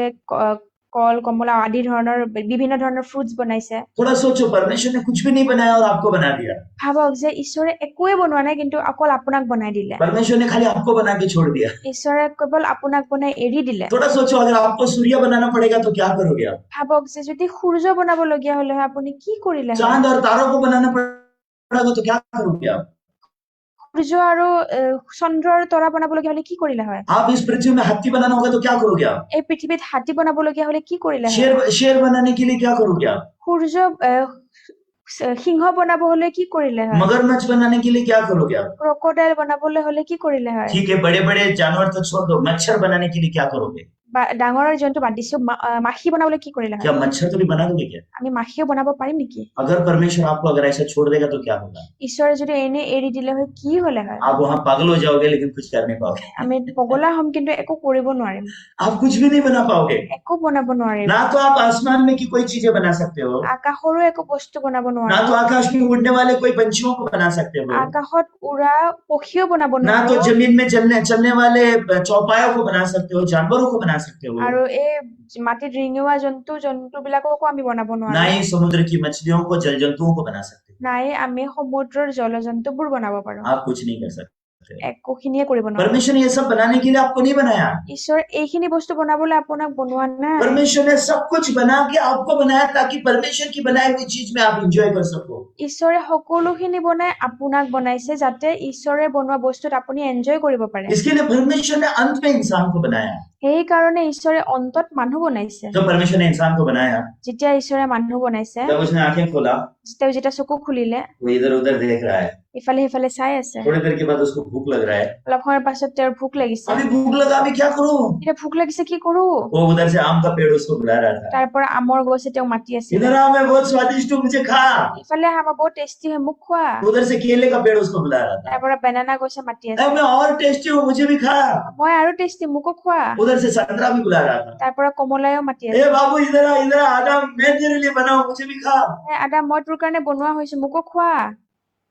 [SPEAKER 2] কল কমলা আদি ধৰণৰ বিভিন্ন ধৰণৰ ফ্ৰুটছ বনাইছে।
[SPEAKER 1] थोड़ा सोचो, परमेश्वर ने कुछ भी नहीं बनाया और आपको बना दिया।
[SPEAKER 2] ভাবক যে ঈশ্বৰে একোৱে বনোৱা নাই কিন্তু অকল আপোনাক বনাই দিলে।
[SPEAKER 1] परमेश्वर ने खाली आपको बना के छोड़ दिया।
[SPEAKER 2] ঈশ্বৰে কেৱল আপোনাক বনাই এৰি দিলে।
[SPEAKER 1] थोड़ा सोचो, अगर आपको सूर्य बनाना पड़ेगा तो क्या करोगे आप?
[SPEAKER 2] ভাবক যে যদি সূৰ্য বনাবলগীয়া হলে হয় আপুনি কি কৰিলে হয়?
[SPEAKER 1] चांद और तारों को बनाना पड़ेगा तो क्या करोगे आप?
[SPEAKER 2] সূৰ্য আৰু চন্দ্ৰৰ তৰা বনাবলগীয়া হলে কি কৰিলে হয়?
[SPEAKER 1] आप इस पृथ्वी में हाथी बनाना होगा तो क्या करोगे आप?
[SPEAKER 2] এই পৃথিৱীত হাতী বনাবলগীয়া হলে কি কৰিলে হয়?
[SPEAKER 1] शेर बनाने के लिए क्या करोगे आप?
[SPEAKER 2] সূৰ্য সিংহ বনাব হলে কি কৰিলে হয়?
[SPEAKER 1] मगरमच्छ बनाने के लिए क्या करोगे आप?
[SPEAKER 2] ক্ৰকডাইল বনাবলৈ হলে কি কৰিলে হয়?
[SPEAKER 1] ठीक है, बड़े बड़े जानवर तो छोड़ दो, मच्छर बनाने के लिए क्या करोगे?
[SPEAKER 2] ডাঙৰ জন্তু বাদ দিছো, মাখি বনাবলৈ কি কৰিলে হয়?
[SPEAKER 1] क्या मच्छर कभी बना दोगे क्या?
[SPEAKER 2] আমি মাখিও বনাব পাৰিম নেকি?
[SPEAKER 1] अगर परमेश्वर आपको अगर ऐसा छोड़ देगा तो क्या होगा?
[SPEAKER 2] ঈশ্বৰে যদি এনে এৰি দিলে হয় কি হলে হয়?
[SPEAKER 1] आप वहां पागल हो जाओगे लेकिन कुछ कर नहीं पाओगे।
[SPEAKER 2] আমি পগলা হম কিন্তু একো কৰিব নোৱাৰিম,
[SPEAKER 1] आप कुछ भी नहीं बना पाओगे।
[SPEAKER 2] একো বনাব নোৱাৰিম।
[SPEAKER 1] ना तो आप आसमान में की कोई चीजें बना सकते हो,
[SPEAKER 2] আকাশৰো একো বস্তু বনাব
[SPEAKER 1] ना
[SPEAKER 2] নোৱাৰিম,
[SPEAKER 1] तो आकाश में उड़ने वाले कोई पंछियों को बना सकते हो,
[SPEAKER 2] আকাশত উৰা পক্ষীও বনাব
[SPEAKER 1] ना तो
[SPEAKER 2] নোৱাৰো,
[SPEAKER 1] जमीन में चलने वाले चौपायों को बना सकते हो, जानवरों को बना सकते हो,
[SPEAKER 2] আৰু এই মাটিত ৰিঙিওৱা জন্তু বিলাককো আমি বনাব
[SPEAKER 1] ना
[SPEAKER 2] নোৱাৰো,
[SPEAKER 1] ही समुद्र की मछलियों को जल जंतुओं को बना सकते हो।
[SPEAKER 2] নাই আমি সমুদ্ৰৰ জল জন্তুবোৰ বনাব পাৰো,
[SPEAKER 1] आप कुछ नहीं कर सकते।
[SPEAKER 2] একো খিনিয়ে কৰিব নোৱাৰো।
[SPEAKER 1] परमेश्वर ने ये सब बनाने के लिए आपको नहीं बनाया।
[SPEAKER 2] ঈশ্বৰ এইখিনি বস্তু বনাবলৈ আপোনাক বনোৱা নাই।
[SPEAKER 1] परमेश्वर ने सब कुछ बना के आपको बनाया ताकि परमेश्वर की बनाई हुई चीज में आप एंजॉय कर सको।
[SPEAKER 2] ঈশ্বৰে সকলোখিনি বনাই আপোনাক বনাইছে যাতে ঈশ্বৰে বনোৱা বস্তুত আপুনি এনজয় কৰিব পাৰে।
[SPEAKER 1] इसके लिए परमेश्वर ने अंत में इंसान को बनाया।
[SPEAKER 2] সেইকাৰণে ঈশ্বৰে অন্তত মানুহ বনাইছে।
[SPEAKER 1] जब परमेश्वर ने इंसान को बनाया,
[SPEAKER 2] যেতিয়া ঈশ্বৰে মানুহ বনাইছে,
[SPEAKER 1] जब उसने आंखें खोला,
[SPEAKER 2] তেওঁ যেতিয়া চকু খুলিলে
[SPEAKER 1] वो इधर उधर देख रहा है।
[SPEAKER 2] ইফালে সিফালে চাই আছে।
[SPEAKER 1] थोड़ी देर के बाद उसको भूख लग रहा है।
[SPEAKER 2] অলপ সময়ৰ পাছত তেওঁৰ ভোক লাগিছে।
[SPEAKER 1] अभी भूख लगा, अभी क्या करूं?
[SPEAKER 2] এতিয়া ভোক লাগিছে কি কৰো?
[SPEAKER 1] वो उधर से आम का पेड़ उसको बुला रहा था।
[SPEAKER 2] তাৰ পৰা আমৰ গছে তেওঁক মাতি আছিল।
[SPEAKER 1] इधर आ, मैं बहुत स्वादिष्ट हूँ, मुझे खा।
[SPEAKER 2] ইফালে আহা বহুত টেষ্টি হয় মোক খোৱা।
[SPEAKER 1] उधर से केले का पेड़ उसको बुला रहा था।
[SPEAKER 2] তাৰ পৰা বেনানা গছে মাতি আছে।
[SPEAKER 1] मैं और টেস্টি हूँ, मुझे भी खा।
[SPEAKER 2] মই আৰু টেষ্টি মোকো খোৱা।
[SPEAKER 1] उधर से संतरा भी बुला रहा था।
[SPEAKER 2] তাৰ পৰা কমলাও মাতি আছে।
[SPEAKER 1] ए बाबू इधर आ, आदम मैं तेरे लिए बना हूँ, मुझे भी खा।
[SPEAKER 2] আদা মই তোৰ কাৰণে বনোৱা হৈছো মোকো খোৱা।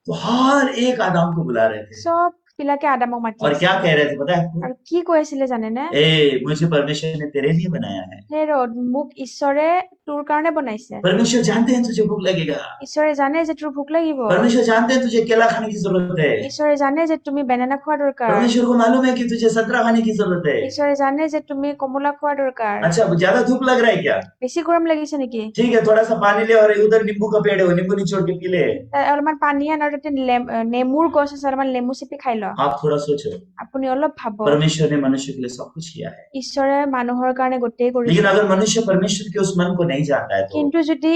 [SPEAKER 1] तो हर एक आदम को बुला रहे थे।
[SPEAKER 2] চব বিলাকে আদামক মাতি
[SPEAKER 1] और
[SPEAKER 2] আছে
[SPEAKER 1] क्या कह रहे थे पता है आपको?
[SPEAKER 2] আৰু কি কৈ আছিলে জানেনে
[SPEAKER 1] ए मुझे परमेश्वर ने तेरे लिए बनाया है।
[SPEAKER 2] হে ৰদ মোক ঈশ্বৰে তোৰ কাৰণে বনাইছে
[SPEAKER 1] परमेश्वर जानते हैं तुझे भूख लगेगा।
[SPEAKER 2] ঈশ্বৰে জানে যে তোৰ ভোক লাগিব
[SPEAKER 1] परमेश्वर जानते हैं तुझे केला खाने की जरूरत है।
[SPEAKER 2] ঈশ্বৰে জানে যে তুমি বেনানা খোৱা দৰকাৰ
[SPEAKER 1] परमेश्वर को मालूम है कि तुझे संतरा खाने की जरूरत है।
[SPEAKER 2] ঈশ্বৰে জানে যে তুমি কমলা খোৱা দৰকাৰ
[SPEAKER 1] अच्छा ज्यादा धूप लग रहा है क्या?
[SPEAKER 2] বেছি গৰম লাগিছে নেকি
[SPEAKER 1] ठीक है थोड़ा सा पानी ले और उधर नींबू का पेड़ है वो नींबू निचोड़ के पी ले।
[SPEAKER 2] অলপমান পানী আন আৰু তাতে নেমুৰ গছ আছে অলপমান নেমু চেপি খাই ল
[SPEAKER 1] आप थोड़ा सोचो
[SPEAKER 2] আপুনি অলপ ভাবক
[SPEAKER 1] परमेश्वर ने मनुष्य के लिए सब कुछ किया है।
[SPEAKER 2] ঈশ্বৰে মানুহৰ কাৰণে গোটেই কৰিছে
[SPEAKER 1] लेकिन अगर मनुष्य परमेश्वर के उस मन को नहीं जानता है तो
[SPEAKER 2] কিন্তু যদি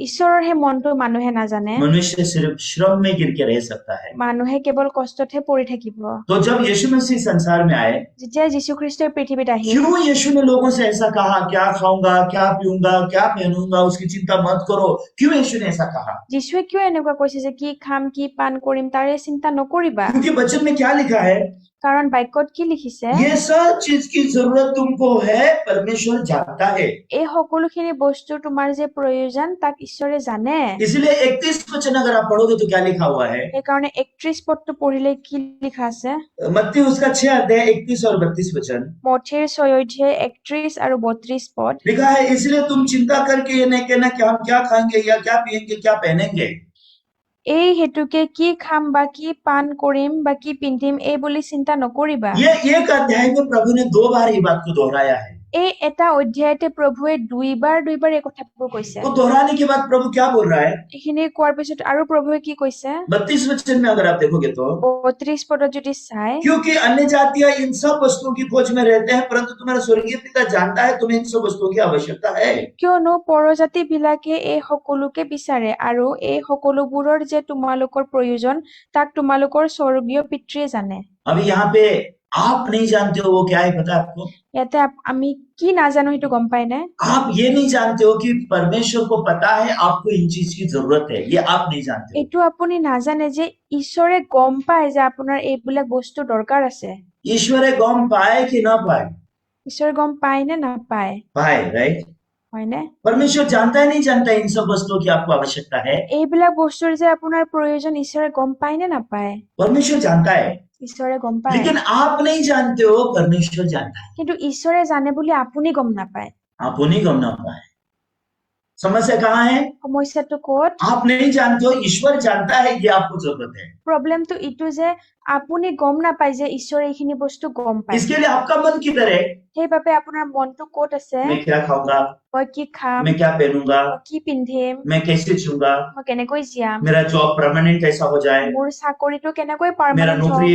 [SPEAKER 2] ঈশ্বৰৰ সেই মনটো মানুহে নাজানে
[SPEAKER 1] मनुष्य सिर्फ श्रम में गिर के रह सकता है।
[SPEAKER 2] মানুহে কেৱল কষ্টতহে পৰি থাকিব
[SPEAKER 1] तो जब यीशु मसीह संसार में आए
[SPEAKER 2] যেতিয়া যীশুখ্ৰীষ্টই পৃথিৱীত আহিল
[SPEAKER 1] क्यों यीशु ने लोगों से ऐसा कहा क्या खाऊंगा क्या पीऊंगा क्या पहनूंगा उसकी चिंता मत करो? क्यों यीशु ने ऐसा कहा?
[SPEAKER 2] যীশুৱে কিয় এনেকুৱা কৈছে যে কি খাম কি পান কৰিম তাৰে চিন্তা নকৰিবা
[SPEAKER 1] क्योंकि वचन में क्या लिखा है?
[SPEAKER 2] কাৰণ বাক্যত কি লিখিছে
[SPEAKER 1] ये सब चीज की जरूरत तुमको है परमेश्वर जानता है।
[SPEAKER 2] এই সকলোখিনি বস্তু তোমাৰ যে প্ৰয়োজন তাক ঈশ্বৰে জানে
[SPEAKER 1] इसलिए 31 वचन अगर आप पढ़ोगे तो क्या लिखा हुआ है?
[SPEAKER 2] সেইকাৰণে 31 পদটো পঢ়িলে কি লিখা আছে
[SPEAKER 1] मत्ती उसका 6 अध्याय 31 और 32 वचन
[SPEAKER 2] মথিৰ 6 অধ্যায় 31 আৰু 32 পদ
[SPEAKER 1] लिखा है इसलिए तुम चिंता करके ये नहीं कहना कि हम क्या खाएंगे या क्या पिएंगे क्या पहनेंगे।
[SPEAKER 2] এই হেতুকে কি খাম বা কি পান কৰিম বা কি পিন্ধিম এই বুলি চিন্তা নকৰিবা
[SPEAKER 1] ये एक अध्याय में प्रभु ने 2 बार ये बात को दोहराया है।
[SPEAKER 2] এই এটা অধ্যায়তে প্ৰভুৱে দুইবাৰ এই কথাবোৰ কৈছে
[SPEAKER 1] तो दोहराने के बाद प्रभु क्या बोल रहा है?
[SPEAKER 2] এইখিনি কোৱাৰ পিছত আৰু প্ৰভুৱে কি কৈছে
[SPEAKER 1] 32 वचन में अगर आप देखोगे तो
[SPEAKER 2] 32 পদত যদি চাই
[SPEAKER 1] क्योंकि अन्य जातियां इन सब वस्तुओं की खोज में रहते हैं परंतु तुम्हारा स्वर्गीय पिता जानता है तुम्हें इन सब वस्तुओं की आवश्यकता है।
[SPEAKER 2] কিয়নো পৰজাতি বিলাকে এই সকলোকে বিচাৰে আৰু এই সকলোবোৰৰ যে তোমালোকৰ প্ৰয়োজন তাক তোমালোকৰ স্বৰ্গীয় পিতৃয়ে জানে
[SPEAKER 1] अभी यहाँ पे आप नहीं जानते हो वो क्या है पता है आपको?
[SPEAKER 2] ইয়াতে আমি কি নাজানো সেইটো গম পাই নে
[SPEAKER 1] आप ये नहीं जानते हो कि परमेश्वर को पता है आपको इन चीज की जरूरत है, ये आप नहीं जानते हो।
[SPEAKER 2] এইটো আপুনি নাজানে যে ঈশ্বৰে গম পায় যে আপোনাৰ এইবিলাক বস্তু দৰকাৰ আছে
[SPEAKER 1] ईश्वर गम पाए कि ना पाए?
[SPEAKER 2] ঈশ্বৰে গম পায় নে নাপায়
[SPEAKER 1] पाए राइट।
[SPEAKER 2] হয়নে
[SPEAKER 1] परमेश्वर जानता है नहीं जानता है इन सब वस्तुओं की आपको आवश्यकता है?
[SPEAKER 2] এইবিলাক বস্তুৰ যে আপোনাৰ প্ৰয়োজন ঈশ্বৰে গম পায় নে নাপায়
[SPEAKER 1] परमेश्वर जानता है
[SPEAKER 2] ঈশ্বৰে গম পায়
[SPEAKER 1] लेकिन आप नहीं जानते हो परमेश्वर जानता है।
[SPEAKER 2] কিন্তু ঈশ্বৰে জানে বুলি আপুনি গম নাপায়
[SPEAKER 1] आप उन्हीं गम ना पाए। समस्या कहाँ है?
[SPEAKER 2] সমস্যাটো ক'ত
[SPEAKER 1] आप नहीं जानते हो ईश्वर जानता है ये आपको जरूरत है।
[SPEAKER 2] প্ৰব্লেমটো ইটো যে আপুনি গম নাপায় যে ঈশ্বৰে এইখিনি বস্তু গম পায়
[SPEAKER 1] इसके लिए आपका मन किधर है?
[SPEAKER 2] সেইবাবে আপোনাৰ মনটো ক'ত আছে
[SPEAKER 1] मैं क्या खाऊंगा,
[SPEAKER 2] মই কি খাম
[SPEAKER 1] मैं क्या पहनूंगा,
[SPEAKER 2] মই কি পিন্ধিম
[SPEAKER 1] मैं कैसे जीऊंगा,
[SPEAKER 2] মই কেনেকৈ জীয়াম
[SPEAKER 1] मेरा जॉब परमानेंट कैसा हो जाए,
[SPEAKER 2] মোৰ চাকৰিটো কেনেকৈ
[SPEAKER 1] मेरा
[SPEAKER 2] পাৰ্মানেন্ট
[SPEAKER 1] नौकरी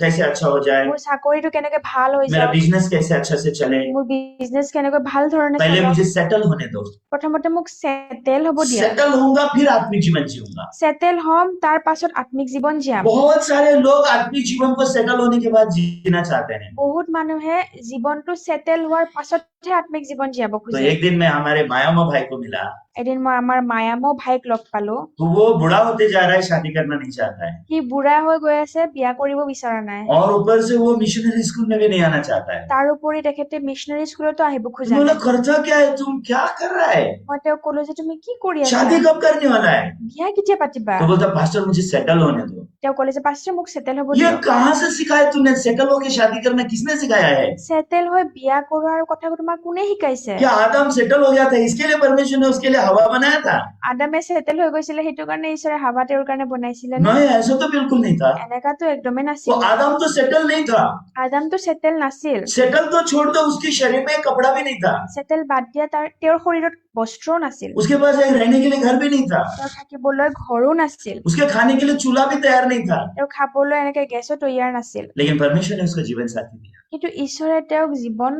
[SPEAKER 1] कैसे अच्छा हो जाए,
[SPEAKER 2] মোৰ চাকৰিটো কেনেকৈ ভাল হৈ
[SPEAKER 1] मेरा
[SPEAKER 2] যাওক
[SPEAKER 1] बिजनेस कैसे अच्छा से चले।
[SPEAKER 2] মোৰ বিজনেছ কেনেকৈ ভাল ধৰণে
[SPEAKER 1] पहले
[SPEAKER 2] চলক
[SPEAKER 1] मुझे सेटल होने दो,
[SPEAKER 2] প্ৰথমতে মোক সেটেল হ'ব দিয়া
[SPEAKER 1] सेटल होऊंगा फिर आत्मिक जीवन जीऊंगा।
[SPEAKER 2] সেটেল হ'ম তাৰ পাছত আত্মিক জীৱন জীয়াম
[SPEAKER 1] बहुत सारे लोग आत्मिक जीवन को सेटल होने के बाद जीना चाहते हैं।
[SPEAKER 2] বহুত মানুহে জীৱনটো সেটেল হোৱাৰ পাছতহে আত্মিক জীৱন জীয়াব
[SPEAKER 1] तो
[SPEAKER 2] খোজে
[SPEAKER 1] एक दिन मैं हमारे मायामा भाई को मिला
[SPEAKER 2] এদিন মই আমাৰ মায়ামো ভাইক লগ পালো
[SPEAKER 1] तो वो बूढ़ा होते जा रहा है, शादी करना नहीं चाहता है
[SPEAKER 2] সি বুঢ়া হৈ গৈ আছে বিয়া কৰিব বিচৰা নাই
[SPEAKER 1] और ऊपर से वो मिशनरी स्कूल में भी नहीं आना चाहता है।
[SPEAKER 2] তাৰ উপৰি তেখেতে মিছনাৰী স্কুলতো আহিব খোজা
[SPEAKER 1] तो बोला
[SPEAKER 2] নাই
[SPEAKER 1] खर्चा क्या है, तुम क्या कर रहा है,
[SPEAKER 2] মই তেওঁক কলো যে তুমি কি কৰি আছা
[SPEAKER 1] शादी कब करने वाला है?
[SPEAKER 2] বিয়া কেতিয়া পাতিবা
[SPEAKER 1] तो बोलता पास्टर मुझे सेटल होने दो।
[SPEAKER 2] তেওঁ কলে যে পাষ্টৰ মোক সেটেল হ'ব
[SPEAKER 1] ये
[SPEAKER 2] দিয়ক
[SPEAKER 1] कहाँ से सिखाया तुमने, सेटल होके शादी करना किसने सिखाया है?
[SPEAKER 2] সেটেল হৈ বিয়া কৰোৱাৰ কথা তোমাক কোনে শিকাইছে
[SPEAKER 1] क्या आदम सेटल हो गया था इसके लिए परमेश्वर ने उसके लिए हवा बनाया था?
[SPEAKER 2] আদামে সেটেল হৈ গৈছিলে সেইটো কাৰণে ঈশ্বৰে হাৱা তেওঁৰ কাৰণে বনাইছিলে নে
[SPEAKER 1] नहीं ऐसा तो बिल्कुल नहीं था।
[SPEAKER 2] এনেকাতো একদমেই
[SPEAKER 1] वो
[SPEAKER 2] নাছিল
[SPEAKER 1] आदम तो सेटल नहीं था।
[SPEAKER 2] আদামটো সেটেল নাছিল
[SPEAKER 1] सेटल तो छोड़ दो, उसके शरीर में एक कपड़ा भी नहीं था,
[SPEAKER 2] সেটেল বাদ দিয়া তেওঁৰ শৰীৰত বস্ত্ৰও নাছিল
[SPEAKER 1] उसके पास एक रहने के लिए घर भी नहीं था,
[SPEAKER 2] তেওঁৰ থাকিবলৈ ঘৰো নাছিল
[SPEAKER 1] उसके खाने के लिए चूल्हा भी तैयार नहीं था।
[SPEAKER 2] তেওঁ খাবলৈ এনেকে গেছো তৈয়াৰ নাছিল
[SPEAKER 1] लेकिन परमेश्वर ने उसको जीवन साथी दिया
[SPEAKER 2] কিন্তু ঈশ্বৰে তেওঁক জীৱন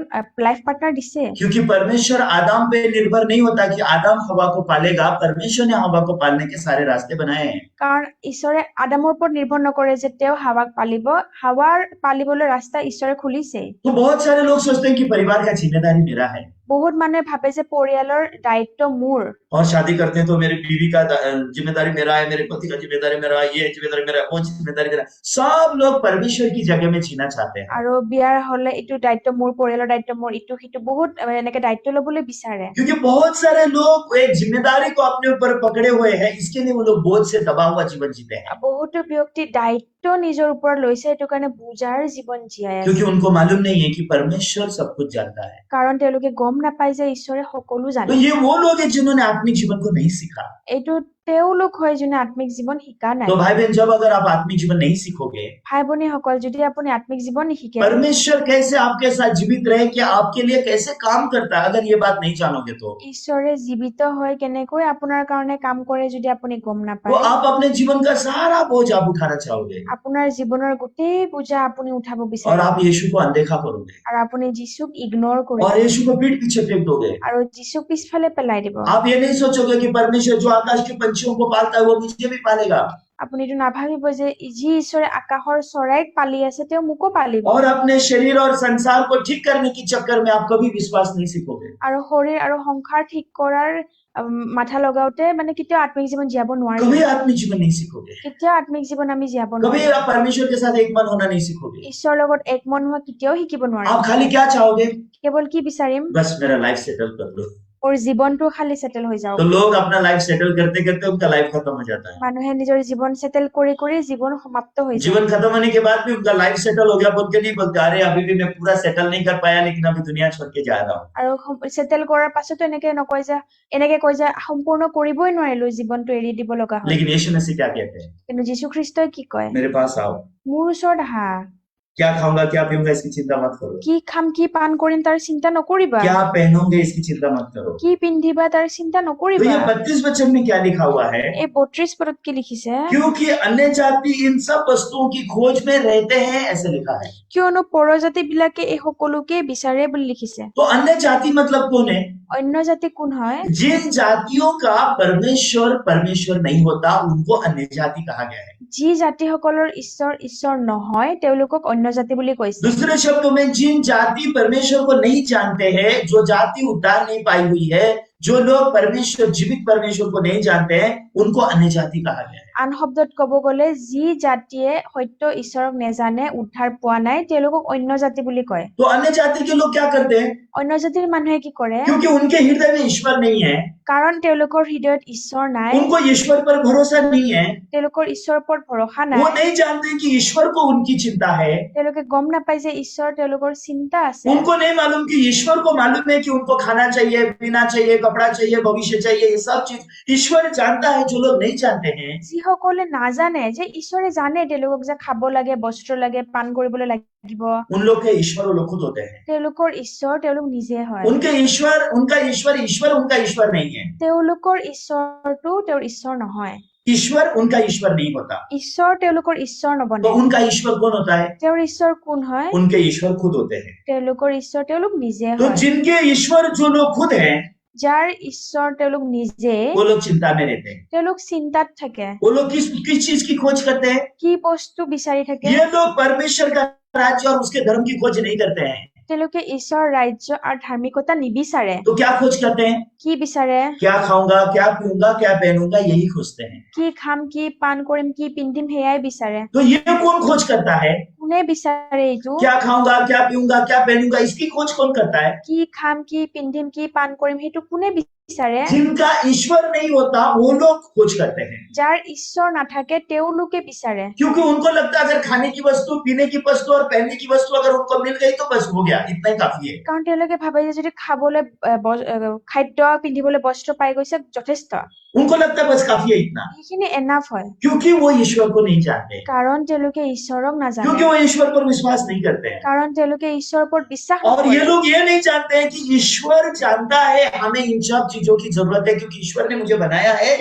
[SPEAKER 2] লাইফ পাৰ্টনাৰ দিছে
[SPEAKER 1] क्योंकि परमेश्वर आदम पे निर्भर नहीं होता कि आदम हवा को पालेगा। परमेश्वर ने हवा को पालने के सारे रास्ते बनाए हैं।
[SPEAKER 2] কাৰণ ঈশ্বৰে আদামৰ ওপৰত নিৰ্ভৰ নকৰে যে তেওঁ হাৱাক পালিব হাৱাৰ পালিবলৈ ৰাস্তা ঈশ্বৰে খুলিছে
[SPEAKER 1] तो बहुत सारे लोग सोचते हैं कि परिवार का जिम्मेदारी मेरा है।
[SPEAKER 2] বহুত মানুহে ভাবে যে পৰিয়ালৰ দায়িত্ব মোৰ
[SPEAKER 1] और शादी करते हैं तो मेरे बीवी का जिम्मेदारी मेरा है, मेरे पति का जिम्मेदारी मेरा है, ये जिम्मेदारी मेरा है, वो जिम्मेदारी मेरा है। सब लोग परमेश्वर की जगह में जीना चाहते हैं,
[SPEAKER 2] আৰু বিয়াৰ হলে ইটো দায়িত্ব মোৰ, পৰিয়ালৰ দায়িত্ব মোৰ, ইটো সিটো বহুত এনেকে দায়িত্ব লবলৈ বিচাৰে।
[SPEAKER 1] क्योंकि बहुत सारे लोग एक जिम्मेदारी को अपने ऊपर पकड़े हुए हैं, इसके लिए वो लोग बोझ से दबा हुआ जीवन जीते हैं,
[SPEAKER 2] বহুতো ব্যক্তি দায়িত্ব নিজৰ ওপৰত লৈছে, এইটো কাৰণে বুজাৰ জীৱন জীয়াই আছে।
[SPEAKER 1] क्योंकि उनको मालूम नहीं है कि परमेश्वर सब कुछ जानता है।
[SPEAKER 2] কাৰণ তেওঁলোকে গম নাপায় যে ঈশ্বৰে সকলো
[SPEAKER 1] तो
[SPEAKER 2] জানে।
[SPEAKER 1] ये वो लोग हैं जिन्होंने आत्मिक जीवन को नहीं सीखा।
[SPEAKER 2] এইটো তেওঁলোক হয় যোনে আত্মিক জীৱন শিকা নাই।
[SPEAKER 1] तो भाई बहन, जब अगर आप आत्मिक जीवन नहीं सीखोगे,
[SPEAKER 2] ভাই ভনীসকল, যদি আপুনি আত্মিক জীৱন নিশিকে,
[SPEAKER 1] परमेश्वर कैसे आपके साथ जीवित रहे, कि आपके लिए कैसे काम करता है, अगर ये बात नहीं जानोगे तो
[SPEAKER 2] ঈশ্বৰে জীৱিত হয় কেনেকৈ আপোনাৰ কাৰণে কাম কৰে যদি আপুনি গম
[SPEAKER 1] तो
[SPEAKER 2] নাপায়,
[SPEAKER 1] आप अपने जीवन का सारा बोझ आप उठाना चाहोगे
[SPEAKER 2] আপোনাৰ জীৱনৰ গোটেই বোজা আপুনি উঠাব
[SPEAKER 1] और
[SPEAKER 2] বিচাৰে
[SPEAKER 1] आप यीशु को अनदेखा करोगे
[SPEAKER 2] আৰু আপুনি যিচুক ইগনৰ কৰিব
[SPEAKER 1] और यीशु को पीठ पीछे फेंक दोगे।
[SPEAKER 2] আৰু যিচুক পিছফালে পেলাই দিব।
[SPEAKER 1] आप ये नहीं सोचोगे कि परमेश्वर जो आकाश के पंछियों को पालता है वो मुझे भी पालेगा,
[SPEAKER 2] আপুনি এইটো নাভাবিব যে যি ঈশ্বৰে আকাশৰ চৰাইক পালি আছে তেওঁ মোকো পালিব।
[SPEAKER 1] और अपने शरीर और संसार को ठीक करने के चक्कर में आप कभी विश्वास नहीं सीखोगे।
[SPEAKER 2] আৰু শৰীৰ আৰু সংসাৰ ঠিক কৰাৰ মাথা লগাওতে মানে কেতিয়াও আত্মিক জীৱন জীয়াব নোৱাৰিব।
[SPEAKER 1] कभी आत्मिक जीवन नहीं सीखोगे,
[SPEAKER 2] কেতিয়াও আত্মিক জীৱন আমি জীয়াব
[SPEAKER 1] कभी
[SPEAKER 2] নোৱাৰিম।
[SPEAKER 1] आप परमेश्वर के साथ एक मन होना नहीं सीखोगे।
[SPEAKER 2] ঈশ্বৰৰ লগত একমন হোৱা কেতিয়াও শিকিব নোৱাৰিম।
[SPEAKER 1] आप खाली क्या चाहोगे?
[SPEAKER 2] কেৱল কি বিচাৰিম?
[SPEAKER 1] बस मेरा लाइफ सेटल कर दो।
[SPEAKER 2] মোৰ জীৱনটো খালি সেটেল হৈ যাওক।
[SPEAKER 1] तो लोग अपना लाइफ सेटल करते करते उनका लाइफ खत्म हो जाता है।
[SPEAKER 2] মানুহে নিজৰ জীৱন সেটেল কৰি কৰি জীৱন সমাপ্ত হৈ যায়।
[SPEAKER 1] जीवन खत्म होने के बाद भी उनका लाइफ सेटल हो गया बोल के नहीं बोलते, अरे अभी भी मैं पूरा सेटल नहीं कर पाया, लेकिन अभी दुनिया छोड़ के जा रहा हूँ।
[SPEAKER 2] আৰু সেটেল কৰাৰ পাছতো এনেকে নকয় যে এনেকে কয় যে সম্পূৰ্ণ কৰিবই নোৱাৰিলো, জীৱনটো এৰি দিব লগা হয়।
[SPEAKER 1] लेकिन यीशु मसीह क्या कहते हैं?
[SPEAKER 2] কিন্তু যীশু খ্ৰীষ্টই কি কয়?
[SPEAKER 1] मेरे पास आओ,
[SPEAKER 2] মোৰ ওচৰত আহা,
[SPEAKER 1] क्या खाऊंगा क्या पीऊंगा इसकी चिंता मत करो,
[SPEAKER 2] কি খাম কি পান কৰিম তাৰ চিন্তা নকৰিবা,
[SPEAKER 1] क्या पहनोगे इसकी चिंता मत करो।
[SPEAKER 2] কি পিন্ধিবা তাৰ চিন্তা
[SPEAKER 1] तो
[SPEAKER 2] নকৰিবা।
[SPEAKER 1] ये 32 वचन में क्या लिखा हुआ है?
[SPEAKER 2] এই 32 পদত কি লিখিছে?
[SPEAKER 1] क्योंकि अन्य जाति इन सब वस्तुओं की खोज में रहते हैं, ऐसे लिखा है।
[SPEAKER 2] কিয়নো পৰজাতি বিলাকে এই সকলোকে বিচাৰে বুলি লিখিছে।
[SPEAKER 1] तो अन्य जाति मतलब कौन है?
[SPEAKER 2] অন্য জাতি কোন হয়?
[SPEAKER 1] जिन जातियों का परमेश्वर नहीं होता उनको अन्य जाति कहा गया है।
[SPEAKER 2] যি জাতিসকলৰ ঈশ্বৰ ঈশ্বৰ নহয় তেওঁলোকক অন্য জাতি বুলি কৈছে।
[SPEAKER 1] दूसरे शब्दों में, जिन जाति परमेश्वर को नहीं जानते हैं, जो जाति उद्धार नहीं पाई हुई है, जो लोग जीवित परमेश्वर को नहीं जानते हैं, उनको अन्य जाति कहा गया है।
[SPEAKER 2] আন শব্দত ক'ব গ'লে যি জাতিয়ে সত্য ঈশ্বৰক নেজানে, উদ্ধাৰ পোৱা নাই, তেওঁলোকক অন্য জাতি বুলি কয়।
[SPEAKER 1] तो अन्य जाति के लोग क्या करते हैं?
[SPEAKER 2] অন্য জাতিৰ মানুহে কি কৰে?
[SPEAKER 1] क्योंकि उनके हृदय में ईश्वर नहीं है,
[SPEAKER 2] কাৰণ তেওঁলোকৰ হৃদয়ত ঈশ্বৰ নাই,
[SPEAKER 1] उनको ईश्वर पर भरोसा नहीं है,
[SPEAKER 2] তেওঁলোকৰ ঈশ্বৰৰ ওপৰত ভৰসা
[SPEAKER 1] वो
[SPEAKER 2] নাই,
[SPEAKER 1] नहीं जानते कि ईश्वर को उनकी चिंता है,
[SPEAKER 2] তেওঁলোকে গম নাপায় যে ঈশ্বৰ তেওঁলোকৰ চিন্তা আছে।
[SPEAKER 1] उनको नहीं मालूम कि ईश्वर को मालूम है कि उनको खाना चाहिए, पीना चाहिए, कपड़ा चाहिए, भविष्य चाहिए, ये सब चीज ईश्वर जानता है। जो लोग नहीं जानते हैं,
[SPEAKER 2] যিসকলে নাজানে যে ঈশ্বৰে জানে তেওঁলোকক যে খাব লাগে, বস্ত্ৰ লাগে, পান কৰিবলৈ লাগিব,
[SPEAKER 1] उन लोग के ईश्वर वो लोग खुद होते हैं।
[SPEAKER 2] তেওঁলোকৰ ঈশ্বৰ তেওঁলোক নিজে হয়।
[SPEAKER 1] उनका ईश्वर उनका ईश्वर नहीं है।
[SPEAKER 2] তেওঁলোকৰ ঈশ্বৰটো তেওঁৰ ঈশ্বৰ নহয়।
[SPEAKER 1] ईश्वर उनका ईश्वर नहीं होता।
[SPEAKER 2] ঈশ্বৰ তেওঁলোকৰ ঈশ্বৰ নবনে।
[SPEAKER 1] तो उनका ईश्वर कौन होता है?
[SPEAKER 2] তেওঁৰ ঈশ্বৰ কোন হয়?
[SPEAKER 1] उनके ईश्वर खुद होते हैं।
[SPEAKER 2] তেওঁলোকৰ ঈশ্বৰ তেওঁলোক নিজে
[SPEAKER 1] तो
[SPEAKER 2] হয়।
[SPEAKER 1] जिनके ईश्वर जो लोग खुद हैं,
[SPEAKER 2] যাৰ ঈশ্বৰ তেওঁলোক নিজে,
[SPEAKER 1] वो लोग चिंता में रहते हैं।
[SPEAKER 2] তেওঁলোক চিন্তাত থাকে।
[SPEAKER 1] वो लोग किस चीज की खोज करते हैं?
[SPEAKER 2] কি বস্তু বিচাৰি থাকে?
[SPEAKER 1] ये लोग परमेश्वर का राज्य और उसके धर्म की खोज नहीं करते हैं।
[SPEAKER 2] তেওঁলোকে ঈশ্বৰ, ৰাজ্য আৰু ধাৰ্মিকতা নিবিচাৰে।
[SPEAKER 1] तो क्या खोज करते हैं?
[SPEAKER 2] কি বিচাৰে?
[SPEAKER 1] क्या खाऊंगा, क्या पीऊंगा, क्या पहनूंगा, यही खोजते हैं।
[SPEAKER 2] কি খাম, কি পান কৰিম, কি পিন্ধিম, সেয়াই বিচাৰে।
[SPEAKER 1] तो ये कौन खोज करता है?
[SPEAKER 2] কোনে বিচাৰে এইটো?
[SPEAKER 1] क्या खाऊंगा, क्या पीऊंगा, क्या पहनूंगा, इसकी खोज कौन करता है?
[SPEAKER 2] কি খাম, কি পিন্ধিম, কি পান কৰিম, সেইটো কোনে বিচাৰে?
[SPEAKER 1] जिनका ईश्वर नहीं होता वो लोग खोज करते हैं,
[SPEAKER 2] যাৰ ঈশ্বৰ নাথাকে তেওঁলোকে বিচাৰে।
[SPEAKER 1] क्योंकि उनको लगता है अगर खाने की वस्तु, पीने की वस्तु और पहनने की वस्तु अगर उनको मिल गई तो बस हो गया, इतना ही काफी है।
[SPEAKER 2] কাৰণ তেওঁলোকে ভাবে যে যদি খাবলৈ খাদ্য, পিন্ধিবলৈ বস্ত্ৰ পাই গৈছে যথেষ্ট,
[SPEAKER 1] उनको लगता है बस काफी है इतना,
[SPEAKER 2] সেইখিনি এনাফ হয়।
[SPEAKER 1] क्योंकि वो ईश्वर को नहीं जानते,
[SPEAKER 2] কাৰণ তেওঁলোকে ঈশ্বৰক নাজানে,
[SPEAKER 1] क्योंकि वो ईश्वर पर विश्वास नहीं करते हैं।
[SPEAKER 2] কাৰণ তেওঁলোকে ঈশ্বৰৰ ওপৰত বিশ্বাস
[SPEAKER 1] और ये
[SPEAKER 2] নকৰে।
[SPEAKER 1] लोग ये नहीं जानते हैं कि ईश्वर जानता है हमें इन सब चीजों की जरूरत है, क्योंकि ईश्वर ने मुझे बनाया है।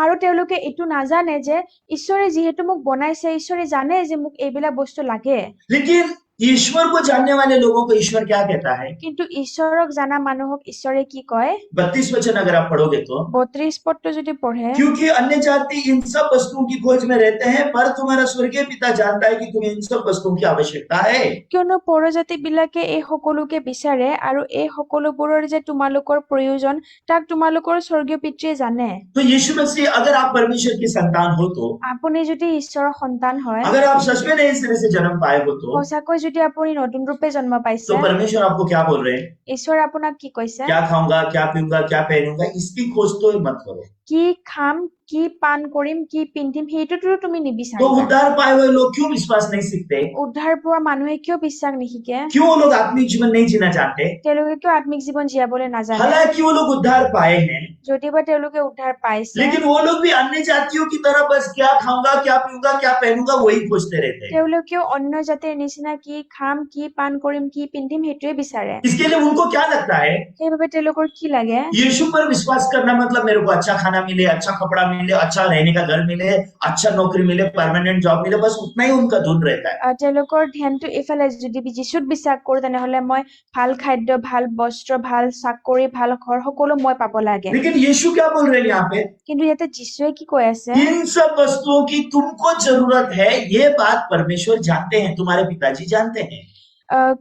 [SPEAKER 2] আৰু তেওঁলোকে এইটো নাজানে যে ঈশ্বৰে যিহেতু মোক বনাইছে, ঈশ্বৰে জানে যে মোক এইবিলাক বস্তু লাগে।
[SPEAKER 1] लेकिन ईश्वर को जानने वाले लोगों को ईश्वर क्या कहता है?
[SPEAKER 2] কিন্তু ঈশ্বৰক জানা মানুহক ঈশ্বৰে কি কয়?
[SPEAKER 1] 32 वचन अगर आप पढ़ोगे तो,
[SPEAKER 2] 32 পদটো যদি পঢ়ে,
[SPEAKER 1] क्योंकि अन्य जाति इन सब वस्तुओं की खोज में रहते हैं, पर तुम्हारा स्वर्गीय पिता जानता है कि तुम्हें इन सब वस्तुओं की आवश्यकता है।
[SPEAKER 2] কিয়নো পৰজাতি বিলাকে এই সকলোকে বিচাৰে আৰু এই সকলোবোৰৰ যে তোমালোকৰ প্ৰয়োজন তাক তোমালোকৰ স্বৰ্গীয় পিতৃয়ে জানে।
[SPEAKER 1] तो यीशु मसीह, अगर आप परमेश्वर की संतान हो तो,
[SPEAKER 2] আপুনি যদি ঈশ্বৰৰ সন্তান হয়,
[SPEAKER 1] अगर आप सच में नए सिरे से जन्म पाए हो तो
[SPEAKER 2] সঁচাকৈ যদি আপুনি নতুন ৰূপে জন্ম পাইছে,
[SPEAKER 1] परमेश्वर आपको क्या बोल रहे हैं?
[SPEAKER 2] ঈশ্বৰে আপোনাক কি কৈছে?
[SPEAKER 1] क्या खाऊंगा, क्या पीऊंगा, क्या पहनूंगा, इसकी खोज तो मत करो।
[SPEAKER 2] কি খাম, কি পান কৰিম, কি পিন্ধিম, সেইটোতো তুমি
[SPEAKER 1] तो
[SPEAKER 2] নিবিচাৰিবা।
[SPEAKER 1] उद्धार पाए हुए लोग क्यों विश्वास नहीं सीखते?
[SPEAKER 2] উদ্ধাৰ পোৱা মানুহে কিয় বিশ্বাস নিশিকে?
[SPEAKER 1] क्यों वो लोग आत्मिक जीवन नहीं जीना चाहते?
[SPEAKER 2] তেওঁলোকে কিয় আত্মিক জীৱন জীয়াবলৈ নাজানে?
[SPEAKER 1] हालांकि वो लोग उद्धार पाए हैं,
[SPEAKER 2] যদিবা তেওঁলোকে উদ্ধাৰ পাইছে,
[SPEAKER 1] लेकिन वो लोग भी अन्य जातियों की तरह बस क्या खाऊंगा, क्या पीऊंगा, क्या पहनूंगा, वही खोजते रहते हैं।
[SPEAKER 2] তেওঁলোকেও অন্য জাতিৰ নিচিনা কি খাম, কি পান কৰিম, কি পিন্ধিম সেইটোৱে বিচাৰে।
[SPEAKER 1] इसके लिए उनको क्या लगता है?
[SPEAKER 2] সেইবাবে তেওঁলোকৰ কি লাগে?
[SPEAKER 1] यीशु पर विश्वास करना मतलब मेरे को अच्छा खाना मिले, अच्छा कपड़ा मिले, अच्छा रहने का घर मिले, अच्छा नौकरी मिले, परमानेंट जॉब मिले, बस उतना ही उनका धुन रहता है।
[SPEAKER 2] তেওঁলোকৰ ধ্যানটো এইফালে, যদি যীশুত বিশ্বাস কৰো তেনেহলে মই ভাল খাদ্য, ভাল বস্ত্ৰ, ভাল চাকৰি, ভাল ঘৰ সকলো মই পাব লাগে।
[SPEAKER 1] लेकिन यीशु क्या बोल रहे हैं यहाँ पे?
[SPEAKER 2] কিন্তু ইয়াতে যীশুৱে কি কৈ আছে?
[SPEAKER 1] इन सब वस्तुओं की तुमको जरूरत है, ये बात परमेश्वर जानते हैं, तुम्हारे पिताजी जानते हैं।
[SPEAKER 2] আহ,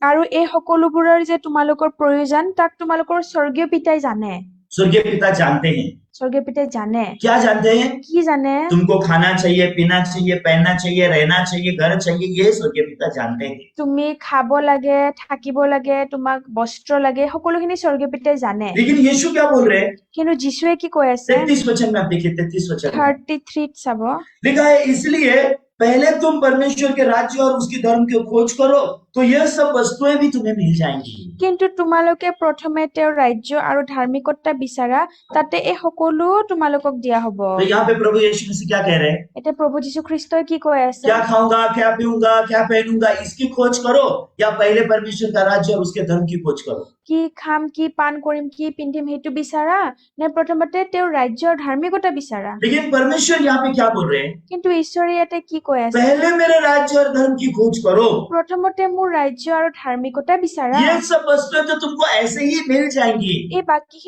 [SPEAKER 2] আৰু এই সকলোবোৰৰ যে তোমালোকৰ প্ৰয়োজন তাক তোমালোকৰ স্বৰ্গীয় পিতাই জানে।
[SPEAKER 1] स्वर्गीय पिता जानते हैं।
[SPEAKER 2] স্বৰ্গীয় পিতাই জানে।
[SPEAKER 1] क्या जानते हैं?
[SPEAKER 2] কি জানে?
[SPEAKER 1] तुमको खाना चाहिए, पीना चाहिए, पहनना चाहिए, रहना चाहिए, घर चाहिए, ये स्वर्गीय पिता जानते हैं।
[SPEAKER 2] তুমি খাব লাগে, থাকিব লাগে, তোমাক বস্ত্ৰ লাগে, সকলোখিনি স্বৰ্গীয় পিতাই জানে।
[SPEAKER 1] लेकिन यीशु क्या बोल रहे हैं?
[SPEAKER 2] কিন্তু যীশুৱে কি কৈ আছে?
[SPEAKER 1] 33 वचन में आप देखिए, 33 वचन में
[SPEAKER 2] 33 চাব।
[SPEAKER 1] लिखा है, इसलिए पहले तुम परमेश्वर के राज्य और उसकी धर्म की खोज करो, तो यह सब वस्तुएं भी तुम्हें मिल जाएंगी।
[SPEAKER 2] কিন্তু তোমালোকে প্ৰথমে তেওঁৰ ৰাজ্য আৰু ধাৰ্মিকতা বিচাৰা, তাতে এই সকলো তোমালোকক দিয়া হ'ব।
[SPEAKER 1] तो यहाँ पे प्रभु यीशु मसीह क्या कह रहे हैं?
[SPEAKER 2] এতিয়া প্ৰভু যীশু খ্ৰীষ্টই কি কৈ আছে?
[SPEAKER 1] क्या खाऊंगा, क्या पीऊंगा, क्या पहनूंगा, इसकी खोज करो, या पहले परमेश्वर का राज्य और उसके धर्म की खोज करो?
[SPEAKER 2] কি খাম, কি পান কৰিম, কি পিন্ধিম সেইটো বিচাৰা, নে প্ৰথমতে তেওঁৰ ৰাজ্য আৰু ধাৰ্মিকতা বিচাৰা?
[SPEAKER 1] लेकिन परमेश्वर यहाँ पे क्या बोल रहे हैं?
[SPEAKER 2] কিন্তু ঈশ্বৰে ইয়াতে কি কৈ আছে?
[SPEAKER 1] पहले मेरे राज्य और धर्म की खोज करो,
[SPEAKER 2] প্ৰথমতে মোৰ ৰাজ্য আৰু ধাৰ্মিকতা বিচাৰা।
[SPEAKER 1] ये सब वस्तुएं तो तुमको ऐसे ही मिल जाएंगी।
[SPEAKER 2] এই বাকী